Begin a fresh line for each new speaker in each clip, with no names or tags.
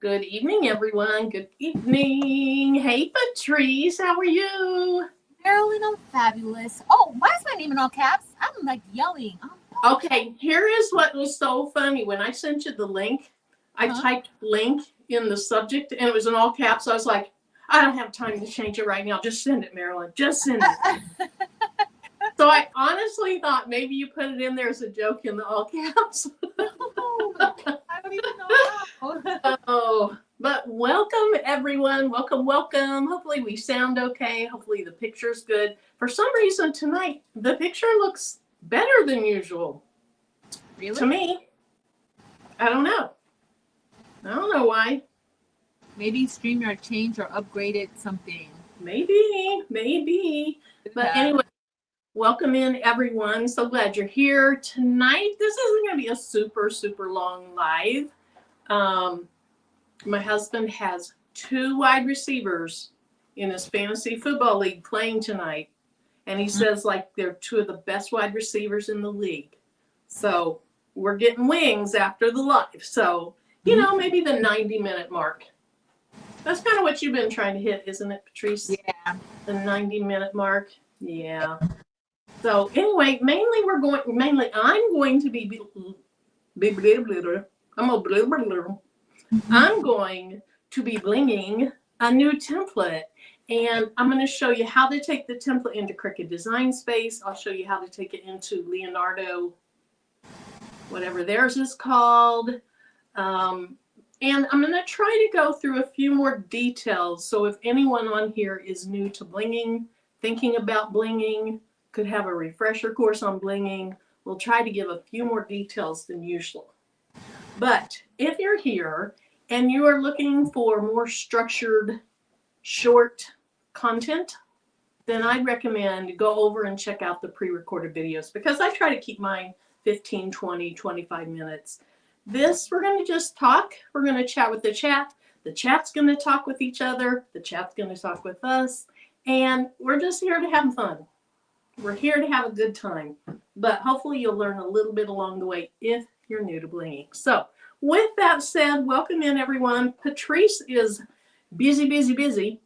Good evening, everyone. Good evening. Hey, Patrice, how are you?
Marilyn, I'm fabulous. Oh, why is my name in all caps? I'm like yelling.
Okay, here is what was so funny. When I sent you the link, I typed link in the subject and it was in all caps. I was like, I don't have time to change it right now. Just send it, Marilyn. Just send it. So I honestly thought maybe you put it in there as a joke in the all caps.
No, I don't even know how.
Oh, but welcome everyone. Welcome. Hopefully we sound okay. Hopefully the picture's good. For some reason tonight, the picture looks better than usual.
Really?
To me. I don't know why.
Maybe StreamYard changed or upgraded something.
Maybe. But anyway, welcome in everyone. So glad you're here tonight. This isn't going to be a super long live. My husband has 2 wide receivers in his fantasy football league playing tonight. And he says like they're 2 of the best wide receivers in the league. So we're getting wings after the live. So, maybe the 90-minute mark. That's kind of what you've been trying to hit, isn't it, Patrice?
Yeah.
The 90-minute mark. Yeah. So anyway, I'm going to be blinging a new template, and I'm going to show you how to take the template into Cricut Design Space. I'll show you how to take it into Leonardo, whatever theirs is called. And I'm going to try to go through a few more details. So if anyone on here is new to blinging, thinking about blinging, could have a refresher course on blinging, we'll try to give a few more details than usual. But if you're here and you are looking for more structured, short content, then I'd recommend go over and check out the pre-recorded videos, because I try to keep mine 15, 20, 25 minutes. This, we're going to just talk. We're going to chat with the chat. The chat's going to talk with each other. The chat's going to talk with us. And we're just here to have fun. We're here to have a good time. But hopefully you'll learn a little bit along the way if you're new to blinging. So with that said, welcome in everyone. Patrice is busy.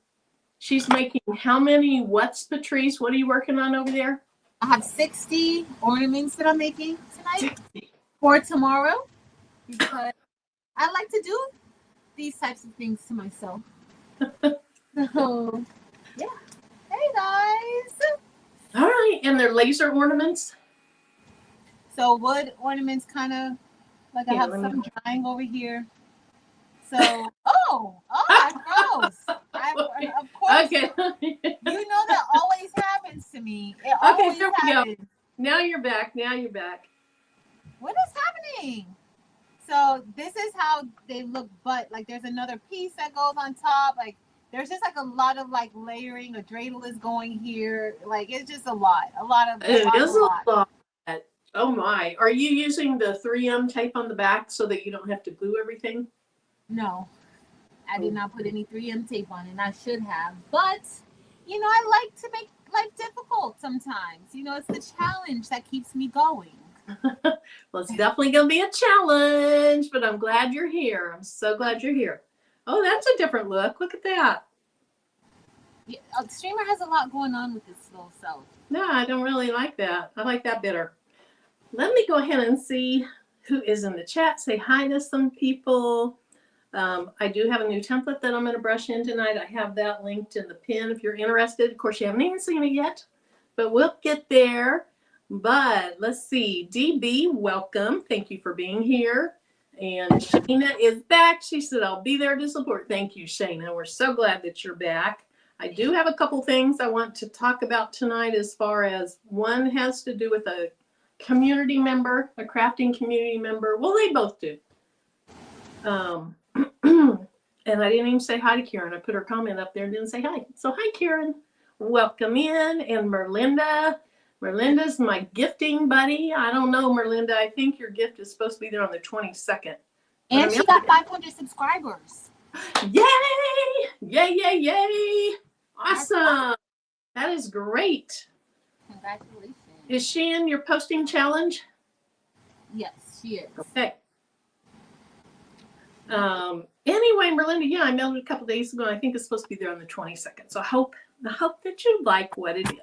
She's making how many what's, Patrice? What are you working on over there?
I have 60 ornaments that I'm making tonight
60.
For tomorrow, because I like to do these types of things to myself. So, yeah. Hey, guys.
All right. And they're laser ornaments?
So wood ornaments, kind of like I have some drying over here. So, I froze. Of course.
Okay.
You know that always happens to me. It always
there we
happens.
go. Now you're back.
What is happening? So this is how they look, but like there's another piece that goes on top. Like there's just like a lot of like layering. A dreidel is going here. Like it's just a lot. It is a lot.
Oh my. Are you using the 3M tape on the back so that you don't have to glue everything?
No. I did not put any 3M tape on, and I should have. But, I like to make life difficult sometimes. It's the challenge that keeps me going.
Well, it's definitely going to be a challenge, but I'm glad you're here. I'm so glad you're here. Oh, that's a different look. Look at that.
Yeah, Streamer has a lot going on with this little self.
No, I don't really like that. I like that better. Let me go ahead and see who is in the chat. Say hi to some people. I do have a new template that I'm going to brush in tonight. I have that linked in the pin if you're interested. Of course, you haven't even seen it yet, but we'll get there. But let's see. DB, welcome. Thank you for being here. And Shayna is back. She said, I'll be there to support. Thank you, Shayna. We're so glad that you're back. I do have a couple things I want to talk about tonight, as far as one has to do with a community member, a crafting community member. Well, they both do. And I didn't even say hi to Karen. I put her comment up there and didn't say hi. So hi, Karen. Welcome in. And Merlinda. Merlinda's my gifting buddy. I don't know, Merlinda. I think your gift is supposed to be there on the 22nd.
And she got 500 subscribers.
Yay! Yay! Awesome. That is great.
Congratulations.
Is she in your posting challenge?
Yes, she is.
Okay. Anyway, Merlinda, yeah, I mailed it a couple days ago. I think it's supposed to be there on the 22nd. So I hope that you like what it is.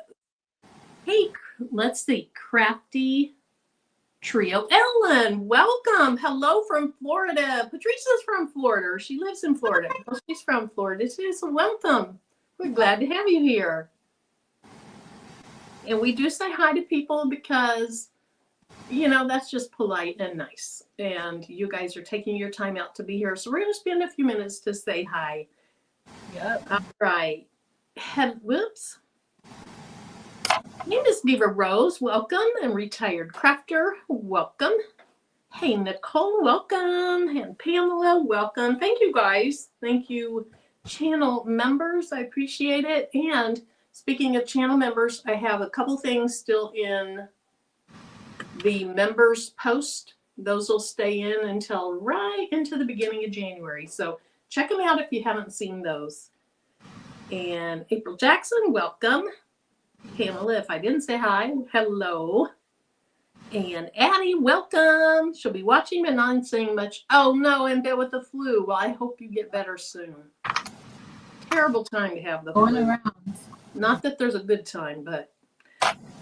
Hey, let's see. Crafty Trio. Ellen, welcome. Hello from Florida. Patricia's from Florida. She lives in Florida. Well, she's from Florida too, so welcome. We're glad to have you here. And we do say hi to people because, you know, that's just polite and nice. And you guys are taking your time out to be here. So we're going to spend a few minutes to say hi.
Yep.
All right. Whoops. Hey, Miss Diva Rose, welcome. And Retired Crafter, welcome. Hey, Nicole, welcome. And Pamela, welcome. Thank you, guys. Thank you, channel members. I appreciate it. And speaking of channel members, I have a couple things still in the members post. Those will stay in until right into the beginning of January. So check them out if you haven't seen those. And April Jackson, welcome. Pamela, if I didn't say hi, hello. And Addie, welcome. She'll be watching but not saying much. Oh no, in bed with the flu. Well, I hope you get better soon. Terrible time to have the flu.
Going around.
Not that there's a good time, but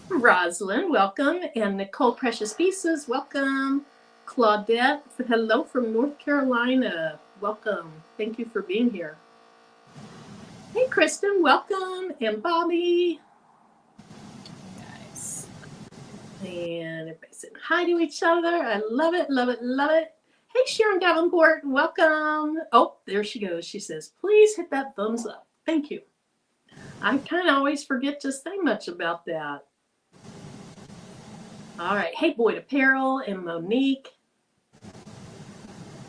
Rosalind, welcome. And Nicole Precious Pieces, welcome. Claudette, hello from North Carolina. Welcome. Thank you for being here. Hey, Kristen, welcome. And Bobby.
Nice.
And everybody's saying hi to each other. I love it, love it, love it. Hey, Sharon Davenport, welcome. Oh, there she goes. She says, please hit that thumbs up. Thank you. I kind of always forget to say much about that. All right. Hey, Boyd Apparel and Monique.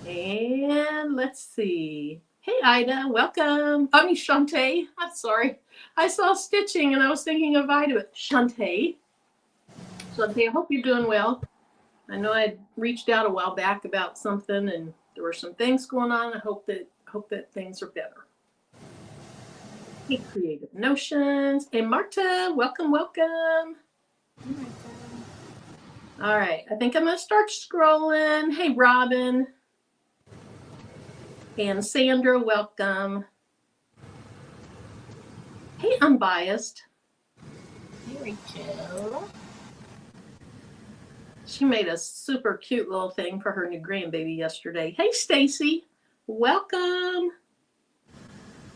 And let's see. Hey, Ida, welcome. I mean, Shantae. I'm sorry. I saw stitching and I was thinking of Ida, but Shantae. Shantae, I hope you're doing well. I know I reached out a while back about something and there were some things going on. I hope that things are better. Hey, Creative Notions. Hey, Marta, welcome, welcome. All right, I think I'm going to start scrolling. Hey, Robin. And Sandra, welcome. Hey, Unbiased.
Hey, Rachel.
She made a super cute little thing for her new grandbaby yesterday. Hey, Stacy, welcome.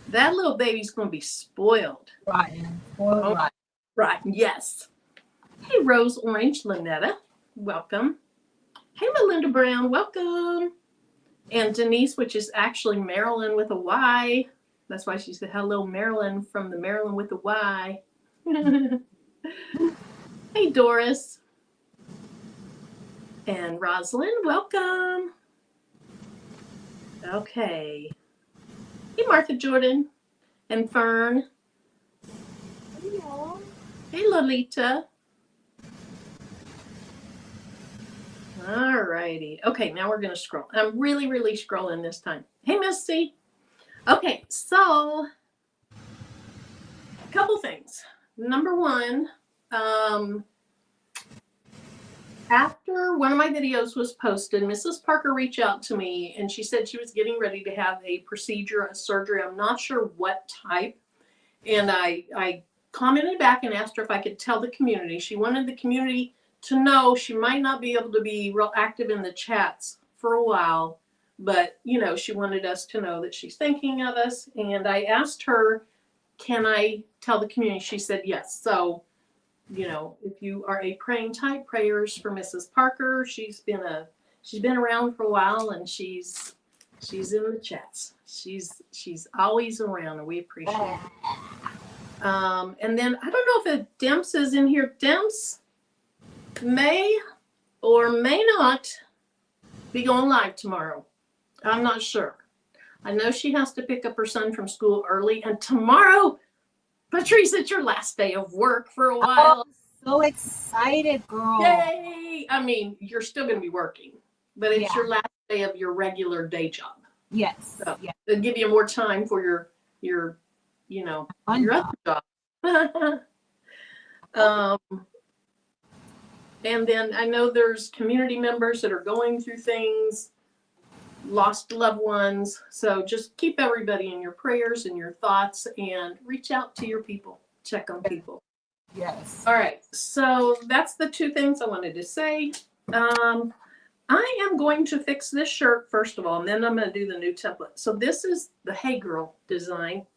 That little baby's going to be spoiled.
Rotten. Spoiled rotten.
Right, yes. Hey, Rose Orange Lynetta, welcome. Hey, Melinda Brown, welcome. And Denise, which is actually Marilyn with a Y. That's why she said, hello, Marilyn, from the Marilyn with a Y. Hey, Doris. And Rosalind, welcome. Okay. Hey, Martha Jordan and Fern.
Hello.
Hey, Lolita. All righty. Okay, now we're going to scroll. I'm really, really scrolling this time. Hey, Missy. Okay, so a couple things. Number one, after one of my videos was posted, Mrs. Parker reached out to me and she said she was getting ready to have a procedure, a surgery. I'm not sure what type. And I commented back and asked her if I could tell the community. She wanted the community to know she might not be able to be real active in the chats for a while, but you know, she wanted us to know that she's thinking of us. And I asked her, can I tell the community? She said yes. So, you know, if you are a praying type, prayers for Mrs. Parker. She's been around for a while and she's in the chats. She's always around and we appreciate it. And then I don't know if Demps is in here. Demps may or may not be going live tomorrow. I'm not sure. I know she has to pick up her son from school early, and tomorrow, Patrice, it's your last day of work for a while.
Oh, so excited, girl.
Yay! I mean, you're still going to be working, but it's your last day of your regular day job.
Yes.
So
yes.
it'll give you more time for your you know, your other job. And then I know there's community members that are going through things. lost loved ones. So just keep everybody in your prayers and your thoughts and reach out to your people. Check on people.
Yes.
All right. So that's the two things I wanted to say. I am going to fix this shirt first of all, and then I'm going to do the new template. So this is the Hey Girl design.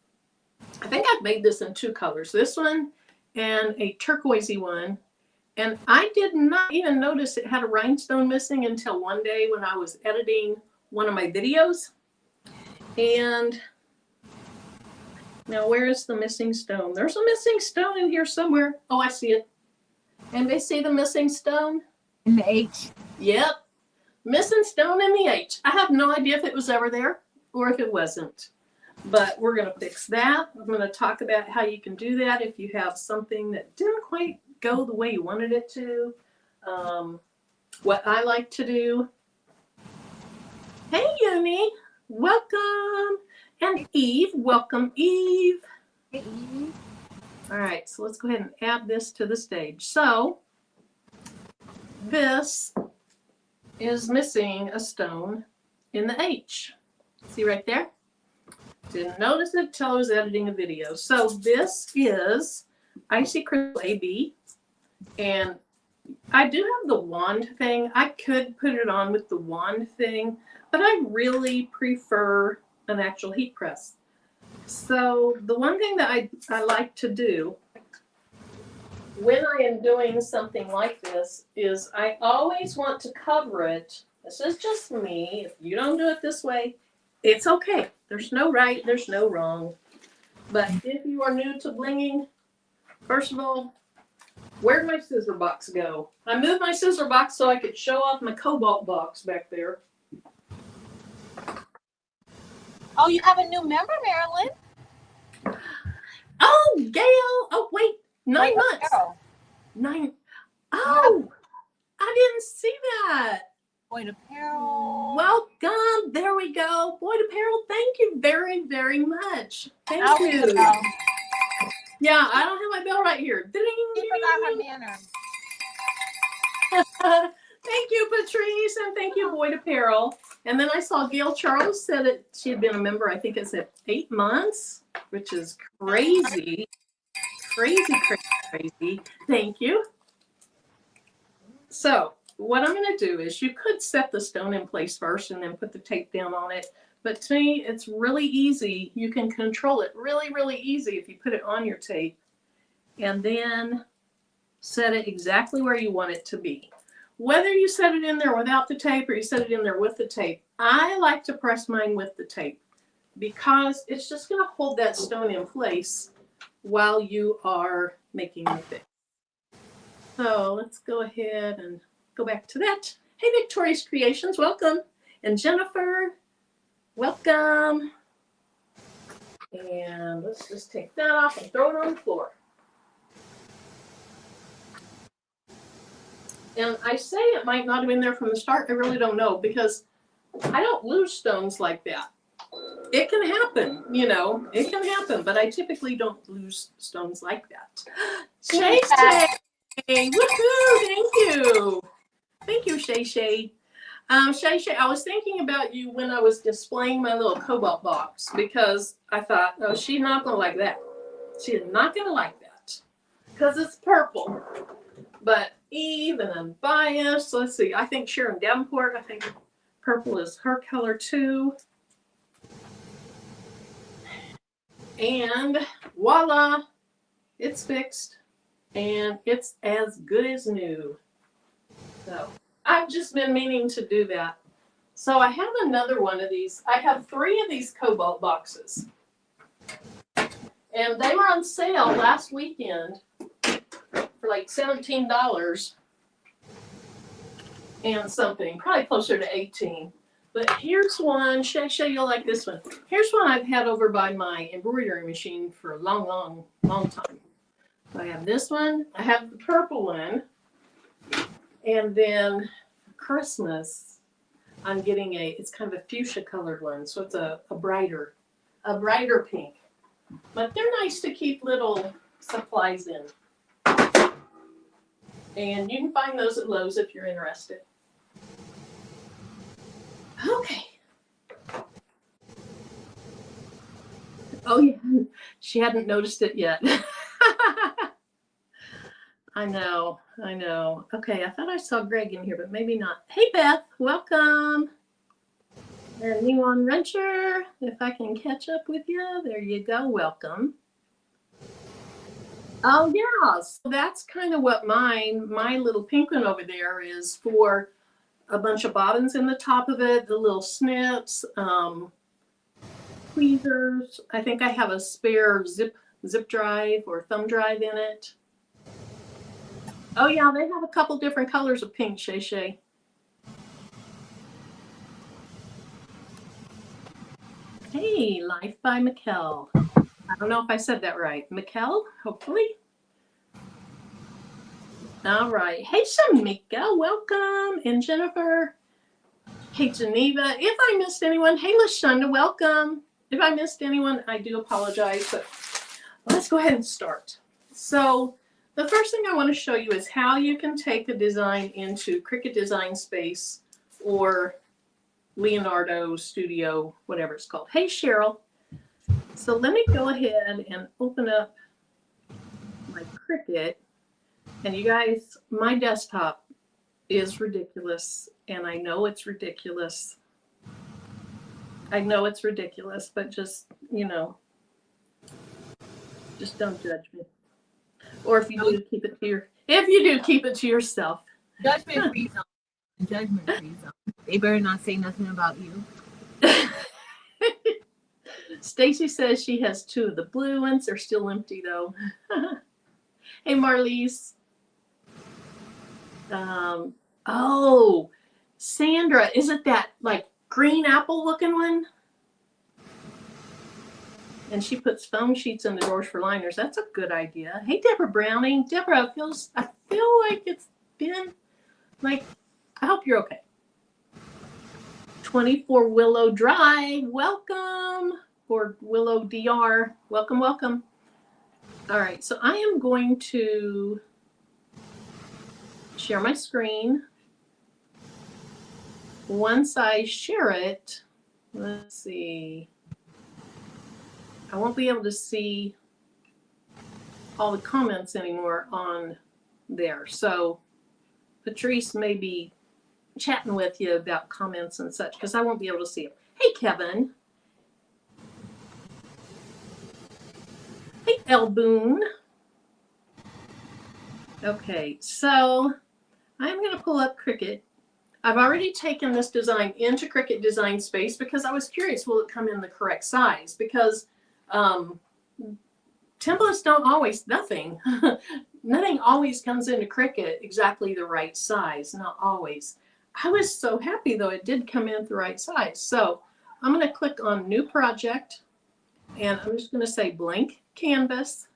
I think I've made this in two colors, this one and a turquoisey one. And I did not even notice it had a rhinestone missing until one day when I was editing one of my videos. And now where is the missing stone? There's a missing stone in here somewhere. Oh, I see it. Anybody see the missing stone?
In the H.
Yep. Missing stone in the H. I have no idea if it was ever there or if it wasn't. But we're going to fix that. I'm going to talk about how you can do that if you have something that didn't quite go the way you wanted it to. What I like to do. Hey, Uni. Welcome. And Eve. Welcome, Eve.
Hey, Eve.
All right. So let's go ahead and add this to the stage. So this is missing a stone in the H. See right there? Didn't notice it until I was editing a video. So this is Icy Crystal AB. And I do have the wand thing. I could put it on with the wand thing, but I really prefer an actual heat press. So the one thing that I like to do when I am doing something like this is I always want to cover it. This is just me. If you don't do it this way, it's okay. There's no right, there's no wrong. But if you are new to blinging, first of all, where'd my scissor box go? I moved my scissor box so I could show off my cobalt box back there.
Oh, you have a new member, Marilyn.
Oh, Gail. Oh, wait. 9 months.
Apparel.
9. Oh, I didn't see that.
Boyd Apparel.
Welcome. There we go. Boyd Apparel, thank you very, very much. Thank you. Yeah, I don't have my bell right here.
She forgot her manner.
Thank you, Patrice, and thank you, Boyd Apparel. And then I saw Gail Charles said that she had been a member, I think it's at 8 months, which is crazy. Crazy, crazy, crazy. Thank you. So what I'm going to do is you could set the stone in place first and then put the tape down on it. But to me, it's really easy. You can control it really, really easy if you put it on your tape and then set it exactly where you want it to be. Whether you set it in there without the tape or you set it in there with the tape, I like to press mine with the tape because it's just going to hold that stone in place while you are making the fix. So let's go ahead and go back to that. Hey, Victorious Creations, welcome. And Jennifer, welcome. And let's just take that off and throw it on the floor. And I say it might not have been there from the start. I really don't know because I don't lose stones like that. It can happen, you know, it can happen, but I typically don't lose stones like that. Shay Shay, woohoo, thank you. Thank you, Shay Shay. Shay Shay, I was thinking about you when I was displaying my little cobalt box because I thought, oh, she's not going to like that. She is not going to like that because it's purple. But Eve and Unbiased, let's see, I think Sharon Davenport, I think purple is her color too. And voila, it's fixed and it's as good as new. So I've just been meaning to do that. So I have another one of these. I have 3 of these cobalt boxes. And they were on sale last weekend for like $17 and something, probably closer to 18. But here's one, Shay, you'll like this one. Here's one I've had over by my embroidery machine for a long, long, long time. So I have this one, I have the purple one, and then for Christmas, I'm getting it's kind of a fuchsia colored one. So it's a brighter pink. But they're nice to keep little supplies in. And you can find those at Lowe's if you're interested. Okay, Oh, yeah. She hadn't noticed it yet. I know. I know. Okay, I thought I saw Greg in here, but maybe not. Hey, Beth, welcome. And you on Venture, if I can catch up with you, there you go. Welcome. Oh, yeah. So that's kind of what my little pink one over there is for. A bunch of bobbins in the top of it, the little snips, tweezers. I think I have a spare zip drive or thumb drive in it. Oh yeah, they have a couple different colors of pink, Shay Shay. Hey, Life by Mikkel. I don't know if I said that right. Mikkel, hopefully. All right. Hey, Shamika, welcome. And Jennifer. Hey, Geneva. If I missed anyone, hey, LaShonda, welcome. If I missed anyone, I do apologize, but let's go ahead and start. So the first thing I want to show you is how you can take a design into Cricut Design Space or Leonardo Studio, whatever it's called. Hey, Cheryl. So let me go ahead and open up my Cricut. And you guys, my desktop is ridiculous, and I know it's ridiculous. I know it's ridiculous, but just, you know, just don't judge me. Or if you do, keep it to yourself.
Judgment free zone. Judgment free zone. They better not say nothing about you.
Stacy says she has two. The blue ones are still empty though. Hey, Marlies. Oh, Sandra, is it that like green apple looking one? And she puts foam sheets in the drawers for liners. That's a good idea. Hey, Deborah Browning. Deborah, I feel like it's been like, I hope you're okay. 24 Willow Drive, welcome. Or Willow DR, welcome, welcome. All right, so I am going to share my screen. Once I share it, let's see. I won't be able to see all the comments anymore on there. So Patrice may be chatting with you about comments and such because I won't be able to see them. Hey, Kevin. Hey, El Boone. Okay, so I'm going to pull up Cricut. I've already taken this design into Cricut Design Space because I was curious, will it come in the correct size? Because templates don't always, nothing always comes into Cricut exactly the right size, not always. I was so happy though it did come in the right size. So I'm going to click on New Project and I'm just going to say Blank Canvas.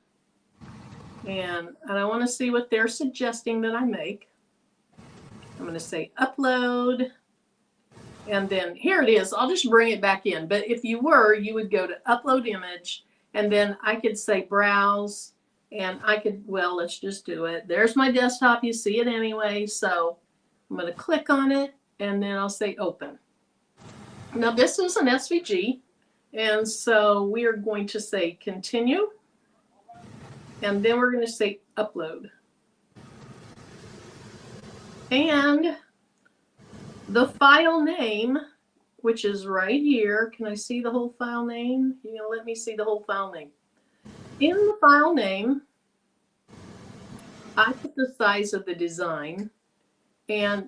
And I want to see what they're suggesting that I make. I'm going to say Upload. And then here it is. I'll just bring it back in. But if you were, you would go to Upload Image. And then I could say Browse. And I could, well, let's just do it. There's my desktop. You see it anyway. So I'm going to click on it. And then I'll say Open. Now this is an SVG. And so we are going to say Continue. And then we're going to say Upload. And the file name, which is right here. Can I see the whole file name? You're going to let me see the whole file name. In the file name, I put the size of the design. And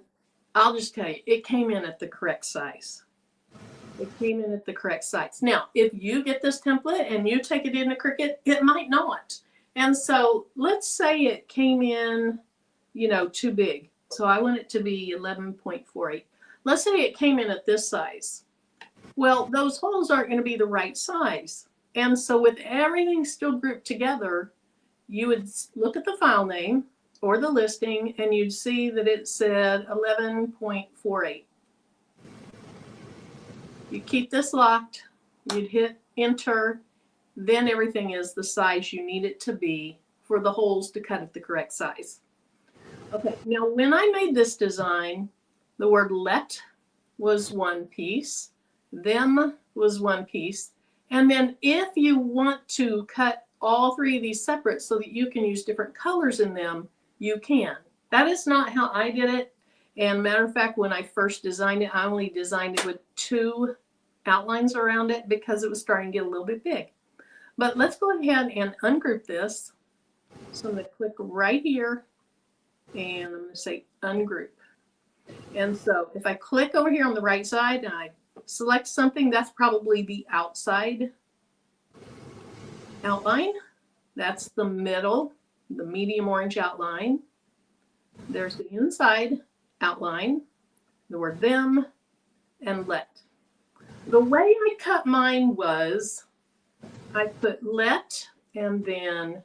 I'll just tell you, it came in at the correct size. It came in at the correct size. Now, if you get this template and you take it into Cricut, it might not. And so let's say it came in, you know, too big. So I want it to be 11.48. Let's say it came in at this size. Well, those holes aren't going to be the right size. And so with everything still grouped together, you would look at the file name or the listing and you'd see that it said 11.48. You keep this locked, you'd hit enter, then everything is the size you need it to be for the holes to cut at the correct size. Okay, now when I made this design, the word let was one piece, them was one piece, And then if you want to cut all three of these separate so that you can use different colors in them, you can. That is not how I did it. And matter of fact, when I first designed it, I only designed it with 2 outlines around it because it was starting to get a little bit big. But let's go ahead and ungroup this. So I'm going to click right here and I'm going to say ungroup. And so if I click over here on the right side and I select something, that's probably the outside outline. That's the middle, the medium orange outline. There's the inside outline, the word them, and let. The way I cut mine was I put let and then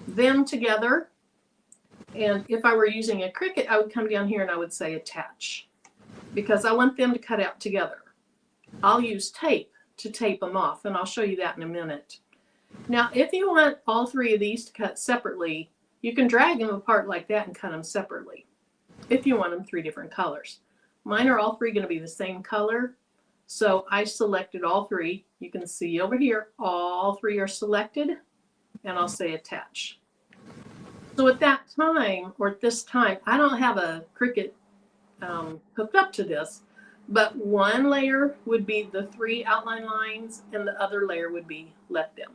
them together. And if I were using a Cricut, I would come down here and I would say attach because I want them to cut out together. I'll use tape to tape them off, and I'll show you that in a minute. Now, if you want all 3 of these to cut separately, you can drag them apart like that and cut them separately if you want them 3 different colors. Mine are all 3 going to be the same color, so I selected all 3. You can see over here, all 3 are selected, and I'll say attach. So at that time, or at this time, I don't have a Cricut hooked up to this, but one layer would be the 3 outline lines and the other layer would be let them.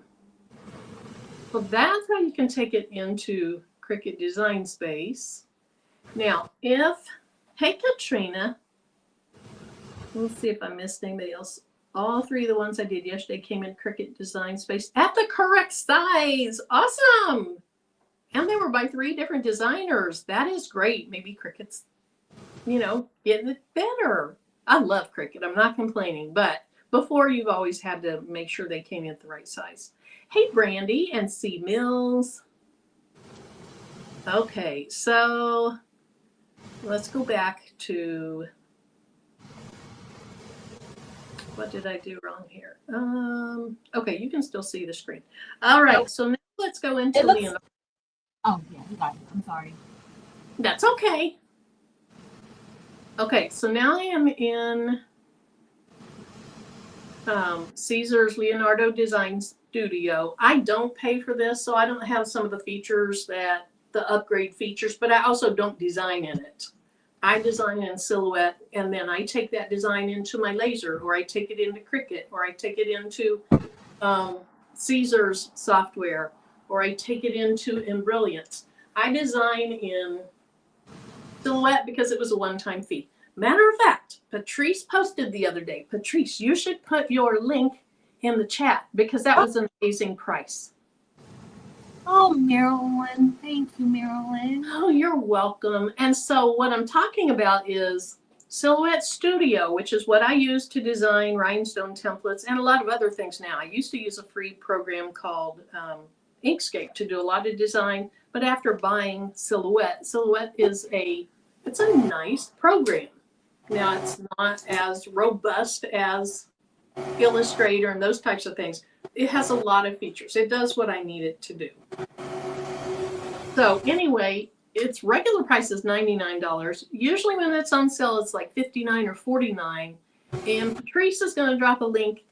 So that's how you can take it into Cricut Design Space. Now, hey Katrina, let's see if I missed anybody else. All 3 of the ones I did yesterday came in Cricut Design Space at the correct size. Awesome! And they were by 3 different designers. That is great. Maybe Cricut's, getting it better. I love Cricut. I'm not complaining. But before, you've always had to make sure they came in at the right size. Hey, Brandy and C. Mills. Okay, so let's go back to, what did I do wrong here? Okay, you can still see the screen. All right, so now let's go into Leonardo.
Oh, yeah, you got it. I'm sorry.
That's okay. Okay, so now I am in Caesar's Leonardo Design Studio. I don't pay for this, so I don't have some of the features the upgrade features, but I also don't design in it. I design in Silhouette, and then I take that design into my laser, or I take it into Cricut, or I take it into Caesar's software, or I take it into Brilliance. I design in Silhouette because it was a one-time fee. Matter of fact, Patrice posted the other day. Patrice, you should put your link in the chat because that was an amazing price.
Oh, Marilyn. Thank you, Marilyn.
Oh, you're welcome. And so what I'm talking about is Silhouette Studio, which is what I use to design Rhinestone templates and a lot of other things now. I used to use a free program called Inkscape to do a lot of design, but after buying Silhouette is it's a nice program. Now, it's not as robust as Illustrator and those types of things. It has a lot of features. It does what I need it to do. So anyway, its regular price is $99. Usually when it's on sale, it's like $59 or $49. And Patrice is going to drop a link.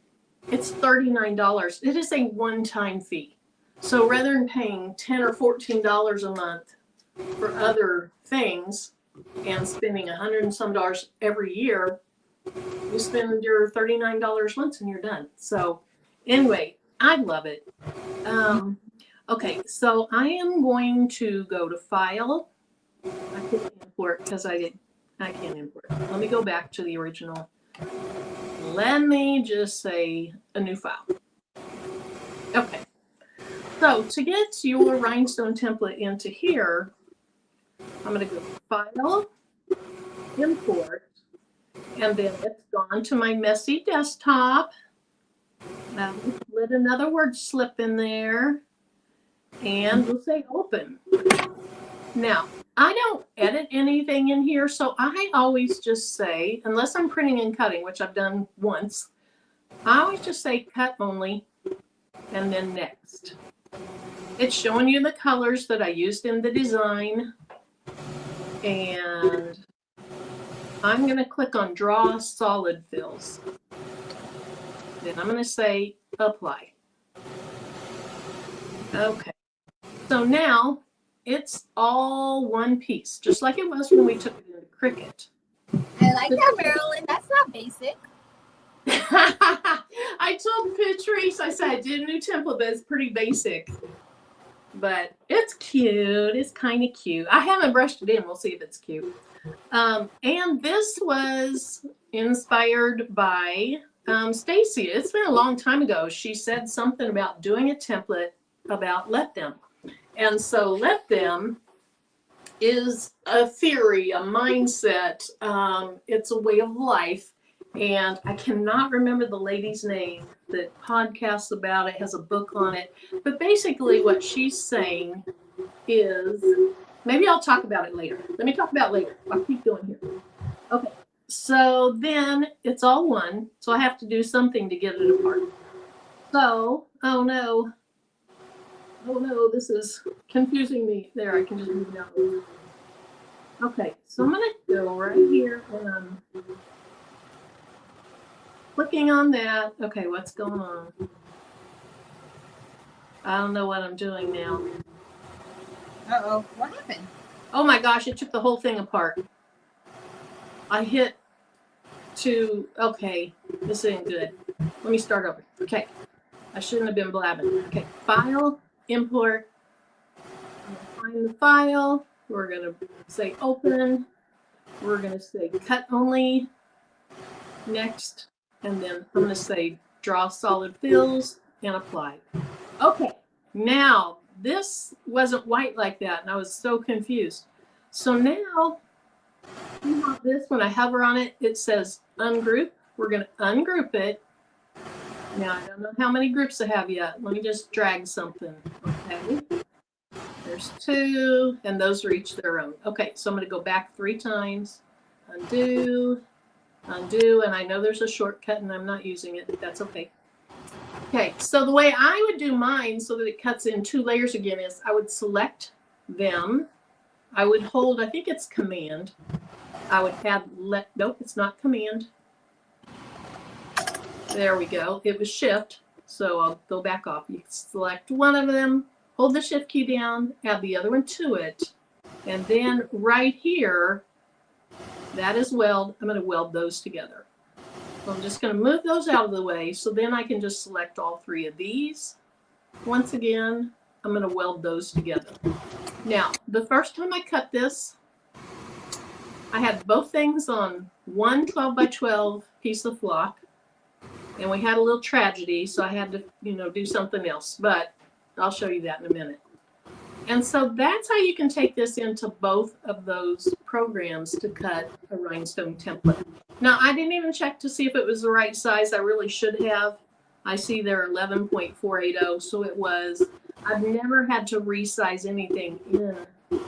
It's $39. It is a one-time fee. So rather than paying $10 or $14 a month for other things and spending $100 and some every year, you spend your $39 once and you're done. So anyway, I love it. Okay, so I am going to go to File. I can't import because I can't import. Let me go back to the original. Let me just say a new file. Okay. So to get your Rhinestone template into here, I'm going to go File, Import, and then it's gone to my messy desktop. Now let another word slip in there, and we'll say Open. Now, I don't edit anything in here, so I always just say, unless I'm printing and cutting, which I've done once, I always just say Cut Only, and then Next. It's showing you the colors that I used in the design, and I'm going to click on Draw Solid Fills. Then I'm going to say apply. Okay. So now it's all one piece, just like it was when we took it into Cricut.
I like that, Marilyn. That's not basic.
I told Patrice, I said I did a new template, but it's pretty basic. But it's cute. It's kind of cute. I haven't brushed it in. We'll see if it's cute. And this was inspired by Stacy. It's been a long time ago. She said something about doing a template about let them. And so let them is a theory, a mindset. It's a way of life. And I cannot remember the lady's name that podcasts about it, has a book on it. But basically what she's saying is, maybe I'll talk about it later. Let me talk about it later. I'll keep going here. Okay. So then it's all one. So I have to do something to get it apart. So, oh no, this is confusing me. There, I can just move it out. Okay, so I'm going to go right here and I'm clicking on that. Okay, what's going on? I don't know what I'm doing now.
Uh-oh, what happened?
Oh my gosh, it took the whole thing apart. I hit to, okay, this ain't good. Let me start over. Okay, I shouldn't have been blabbing. Okay, file, import. Find the file. We're going to say open. We're going to say cut only. Next. And then I'm going to say draw solid fills and apply. Okay, now this wasn't white like that and I was so confused. So now, this, when I hover on it, it says ungroup. We're going to ungroup it. Now, I don't know how many groups I have yet. Let me just drag something. Okay. There's 2, and those are each their own. Okay, so I'm going to go back 3 times. Undo, undo, and I know there's a shortcut and I'm not using it, but that's okay. Okay, so the way I would do mine so that it cuts in 2 layers again is I would select them. I would hold, I think it's Command. I would add nope, it's not Command. There we go. It was Shift, so I'll go back off. You select one of them, hold the Shift key down, add the other one to it, and then right here, that is weld. I'm going to weld those together. So I'm just going to move those out of the way, so then I can just select all 3 of these. Once again, I'm going to weld those together. Now, the first time I cut this, I had both things on one 12 by 12 piece of flock. And we had a little tragedy, so I had to, do something else. But I'll show you that in a minute. And so that's how you can take this into both of those programs to cut a rhinestone template. Now, I didn't even check to see if it was the right size. I really should have. I see they're 11.480, so it was. I've never had to resize anything in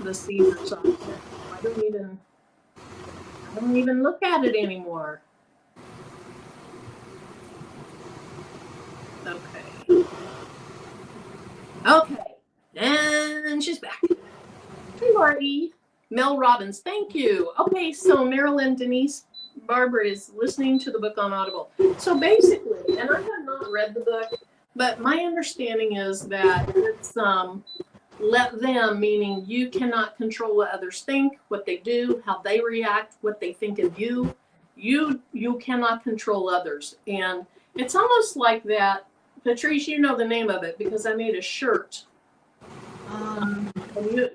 the Caesar software. I don't even look at it anymore. Okay, and she's back. Hey, Marty. Mel Robbins, thank you. Okay, so Marilyn Denise Barber is listening to the book on Audible. So basically, and I have not read the book, but my understanding is that it's let them, meaning you cannot control what others think, what they do, how they react, what they think of you. You cannot control others. And it's almost like that. Patrice, you know the name of it because I made a shirt. And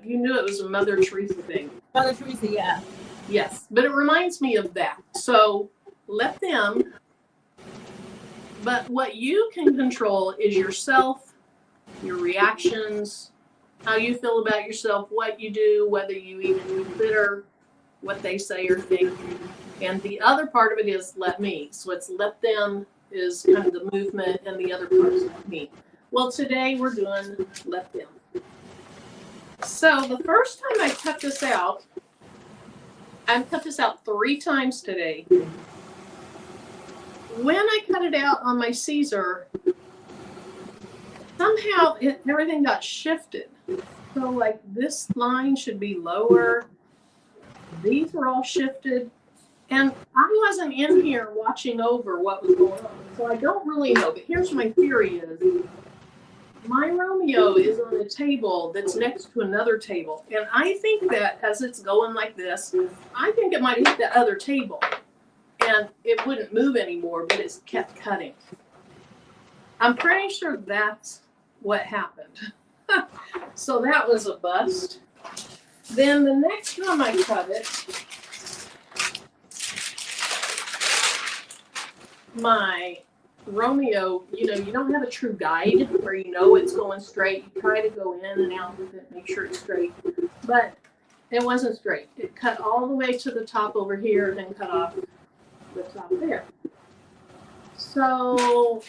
you knew it was a Mother Teresa thing.
Mother Teresa, yeah.
Yes, but it reminds me of that. So let them, but what you can control is yourself, your reactions, how you feel about yourself, what you do, whether you even consider what they say or think. And the other part of it is let me. So it's let them is kind of the movement, and the other part is let me. Well, today we're doing let them. So the first time I cut this out, I've cut this out 3 times today. When I cut it out on my Caesar, somehow everything got shifted. So like this line should be lower. These are all shifted. And I wasn't in here watching over what was going on, so I don't really know. But here's my theory is, my Romeo is on a table that's next to another table. And I think that as it's going like this, I think it might hit the other table. And it wouldn't move anymore, but it's kept cutting. I'm pretty sure that's what happened. So that was a bust. Then the next time I cut it, my Romeo, you don't have a true guide where you know it's going straight. You try to go in and out with it, make sure it's straight. But it wasn't straight. It cut all the way to the top over here and then cut off the top there. So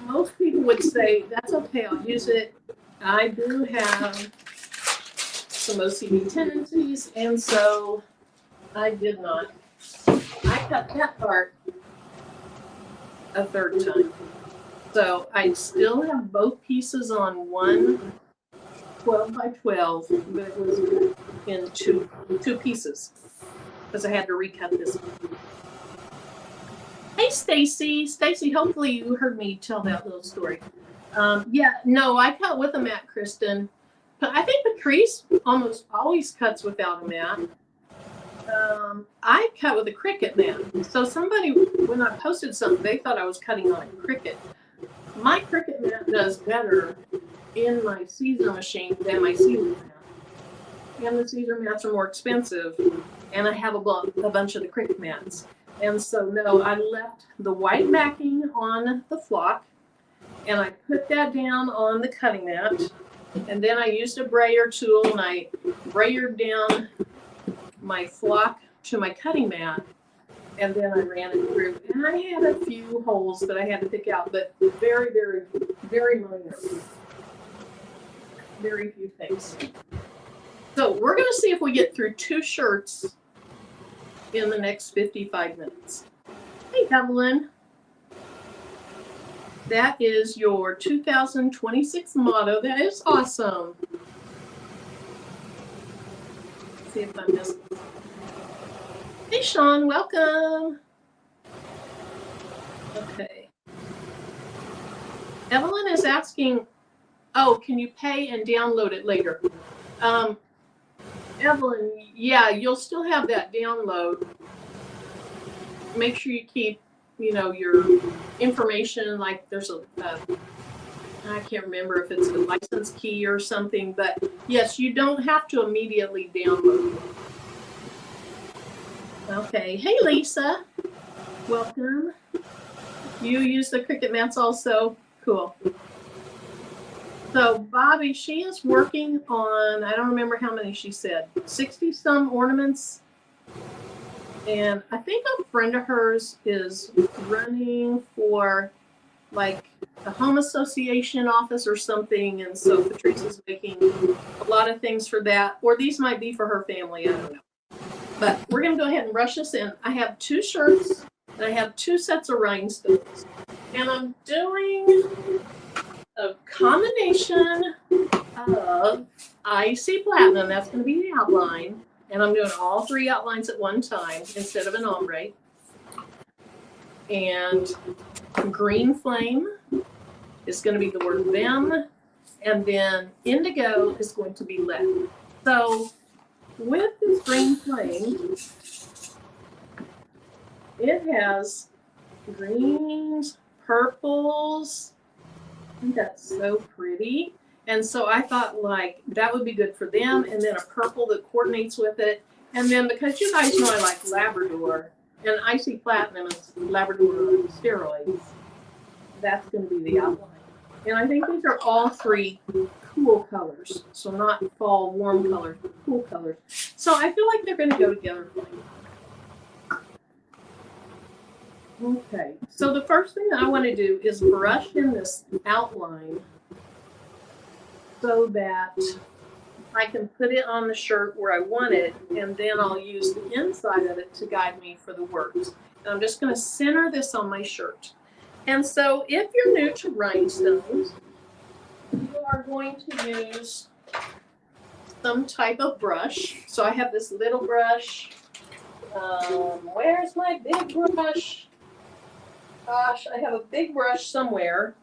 most people would say, that's okay, I'll use it. I do have some OCD tendencies, and so I did not. I cut that part a third time. So I still have both pieces on one 12 by 12, but it was in two pieces because I had to recut this one. Hey, Stacy. Stacy, hopefully you heard me tell that little story. Yeah, no, I cut with a mat, Kristen. But I think Patrice almost always cuts without a mat. I cut with a Cricut mat. So somebody, when I posted something, they thought I was cutting on a Cricut. My Cricut mat does better in my Caesar machine than my Caesar mat. And the Caesar mats are more expensive. And I have a bunch of the Cricut mats. And so, no, I left the white backing on the flock, and I put that down on the cutting mat, and then I used a brayer tool, and I brayered down my flock to my cutting mat, and then I ran it through. And I had a few holes that I had to pick out, but very, very, very minor. Very few things. So we're going to see if we get through 2 shirts in the next 55 minutes. Hey, Evelyn. That is your 2026 motto. That is awesome. Let's see if I missed it. Hey, Sean, welcome. Okay. Evelyn is asking, oh, can you pay and download it later? Evelyn, yeah, you'll still have that download. Make sure you keep, your information, like there's I can't remember if it's a license key or something, but yes, you don't have to immediately download it. Okay, hey Lisa, welcome. You use the Cricut mats also? Cool. So Bobby, she is working on, I don't remember how many she said, 60 some ornaments. And I think a friend of hers is running for like a home association office or something. And so Patrice is making a lot of things for that. Or these might be for her family, I don't know. But we're going to go ahead and rush this in. I have 2 shirts and I have 2 sets of rhinestones. And I'm doing a combination of icy platinum, that's going to be the outline, and I'm doing all 3 outlines at one time instead of an ombre, and green flame is going to be the word them, and then indigo is going to be lead. So with this green flame, it has greens, purples. I think that's so pretty. And so I thought like that would be good for them, and then a purple that coordinates with it. And then because you guys know I like Labrador, and icy platinum is Labrador on steroids, that's going to be the outline. And I think these are all 3 cool colors. So not fall warm colors, but cool colors. So I feel like they're going to go together. Okay, so the first thing that I want to do is brush in this outline so that I can put it on the shirt where I want it, and then I'll use the inside of it to guide me for the words. And I'm just going to center this on my shirt. And so if you're new to rhinestones, you are going to use some type of brush. So I have this little brush, Where's my big brush? Gosh, I have a big brush somewhere.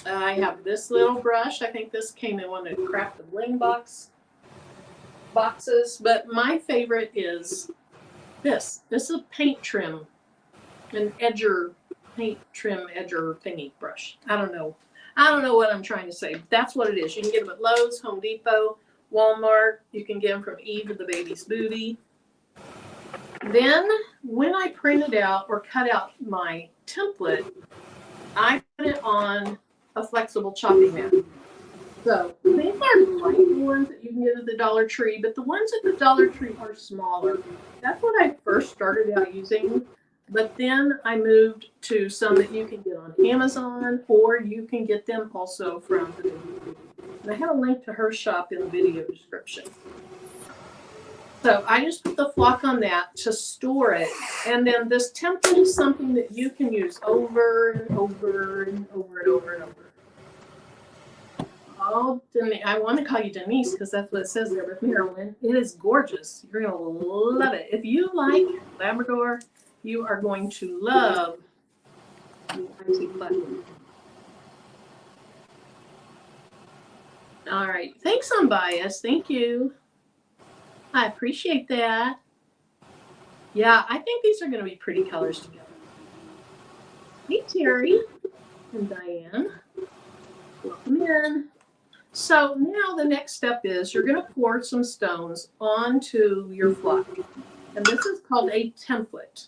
I have this little brush. I think this came in one of the Craft the Bling boxes. But my favorite is this. This is a paint trim, an paint trim edger thingy brush. I don't know what I'm trying to say. But that's what it is. You can get them at Lowe's, Home Depot, Walmart. You can get them from Eve of the Baby's Booty. Then when I printed out or cut out my template, I put it on a flexible chopping mat. So these are like the ones that you can get at the Dollar Tree, but the ones at the Dollar Tree are smaller. That's what I first started out using, but then I moved to some that you can get on Amazon, or you can get them also from the video. And I have a link to her shop in the video description. So I just put the flock on that to store it. And then this template is something that you can use over and over and over and over and over. Oh, I want to call you Denise because that's what it says there with Marilyn. It is gorgeous. You're going to love it. If you like Labrador, you are going to love the Icy Platinum. All right. Thanks, Unbiased. Thank you. I appreciate that. Yeah, I think these are going to be pretty colors together. Hey, Terry and Diane. Welcome in. So now the next step is you're going to pour some stones onto your flock. And this is called a template.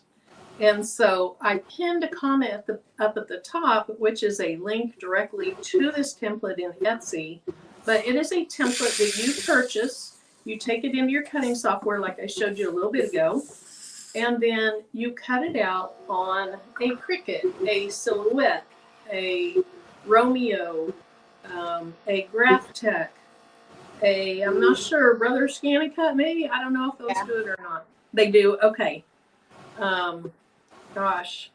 And so I pinned a comment up at the top, which is a link directly to this template in Etsy. But it is a template that you purchase. You take it into your cutting software like I showed you a little bit ago, and then you cut it out on a Cricut, a Silhouette, a Romeo, a Graph Tech, I'm not sure, Brother Scannicut maybe? I don't know if those do it or not. They do? Okay. Gosh.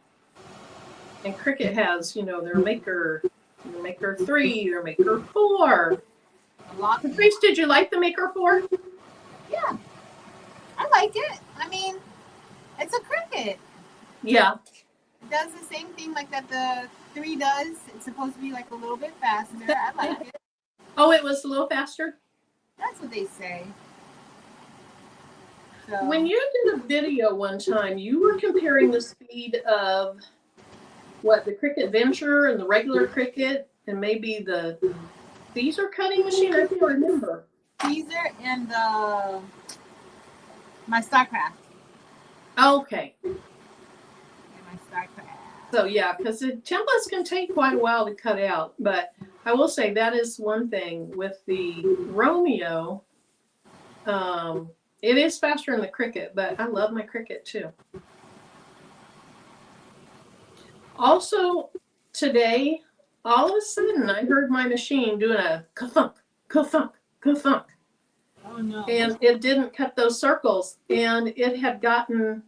And Cricut has, their Maker 3, their Maker 4. Patrice, did you like the Maker 4?
Yeah, I like it. I mean, it's a Cricut.
Yeah.
It does the same thing like that the 3 does. It's supposed to be like a little bit faster. I like it.
Oh, it was a little faster?
That's what they say. So.
When you did a video one time, you were comparing the speed of the Cricut Venture and the regular Cricut and maybe the Caesar cutting machine. I can't remember.
Caesar and my StarCraft.
Okay.
And my StarCraft.
So yeah, because the templates can take quite a while to cut out, but I will say that is one thing with the Romeo. It is faster than the Cricut, but I love my Cricut too. Also, today, all of a sudden, I heard my machine doing a ka-thunk, ka-thunk, ka-thunk.
Oh, no.
And it didn't cut those circles, and it had gotten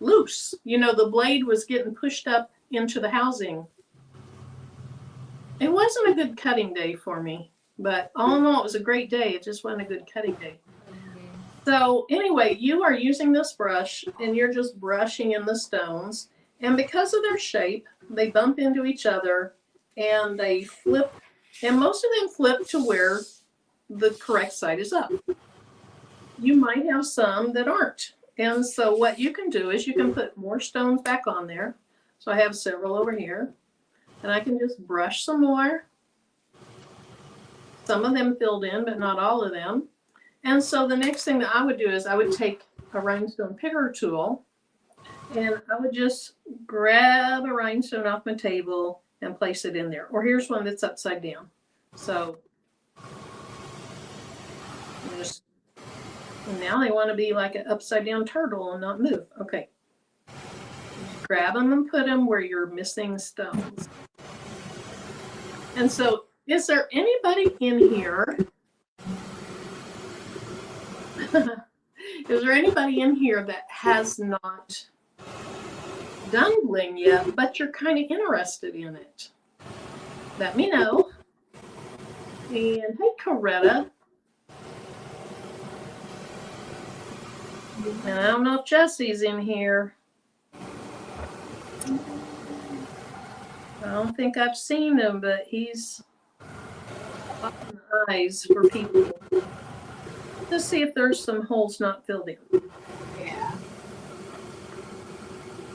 loose. The blade was getting pushed up into the housing. It wasn't a good cutting day for me, but all in all, it was a great day. It just wasn't a good cutting day. So anyway, you are using this brush, and you're just brushing in the stones. And because of their shape, they bump into each other, and they flip, and most of them flip to where the correct side is up. You might have some that aren't. And so what you can do is you can put more stones back on there. So I have several over here. And I can just brush some more. Some of them filled in, but not all of them. And so the next thing that I would do is I would take a rhinestone picker tool, and I would just grab a rhinestone off my table and place it in there. Or here's one that's upside down. So now they want to be like an upside down turtle and not move. Okay. Grab them and put them where you're missing stones. And so is there anybody in here? Is there anybody in here that has not done bling yet, but you're kind of interested in it? Let me know. And hey, Coretta. And I don't know if Jesse's in here. I don't think I've seen him, but he's up in the eyes for people. Let's see if there's some holes not filled in.
Yeah.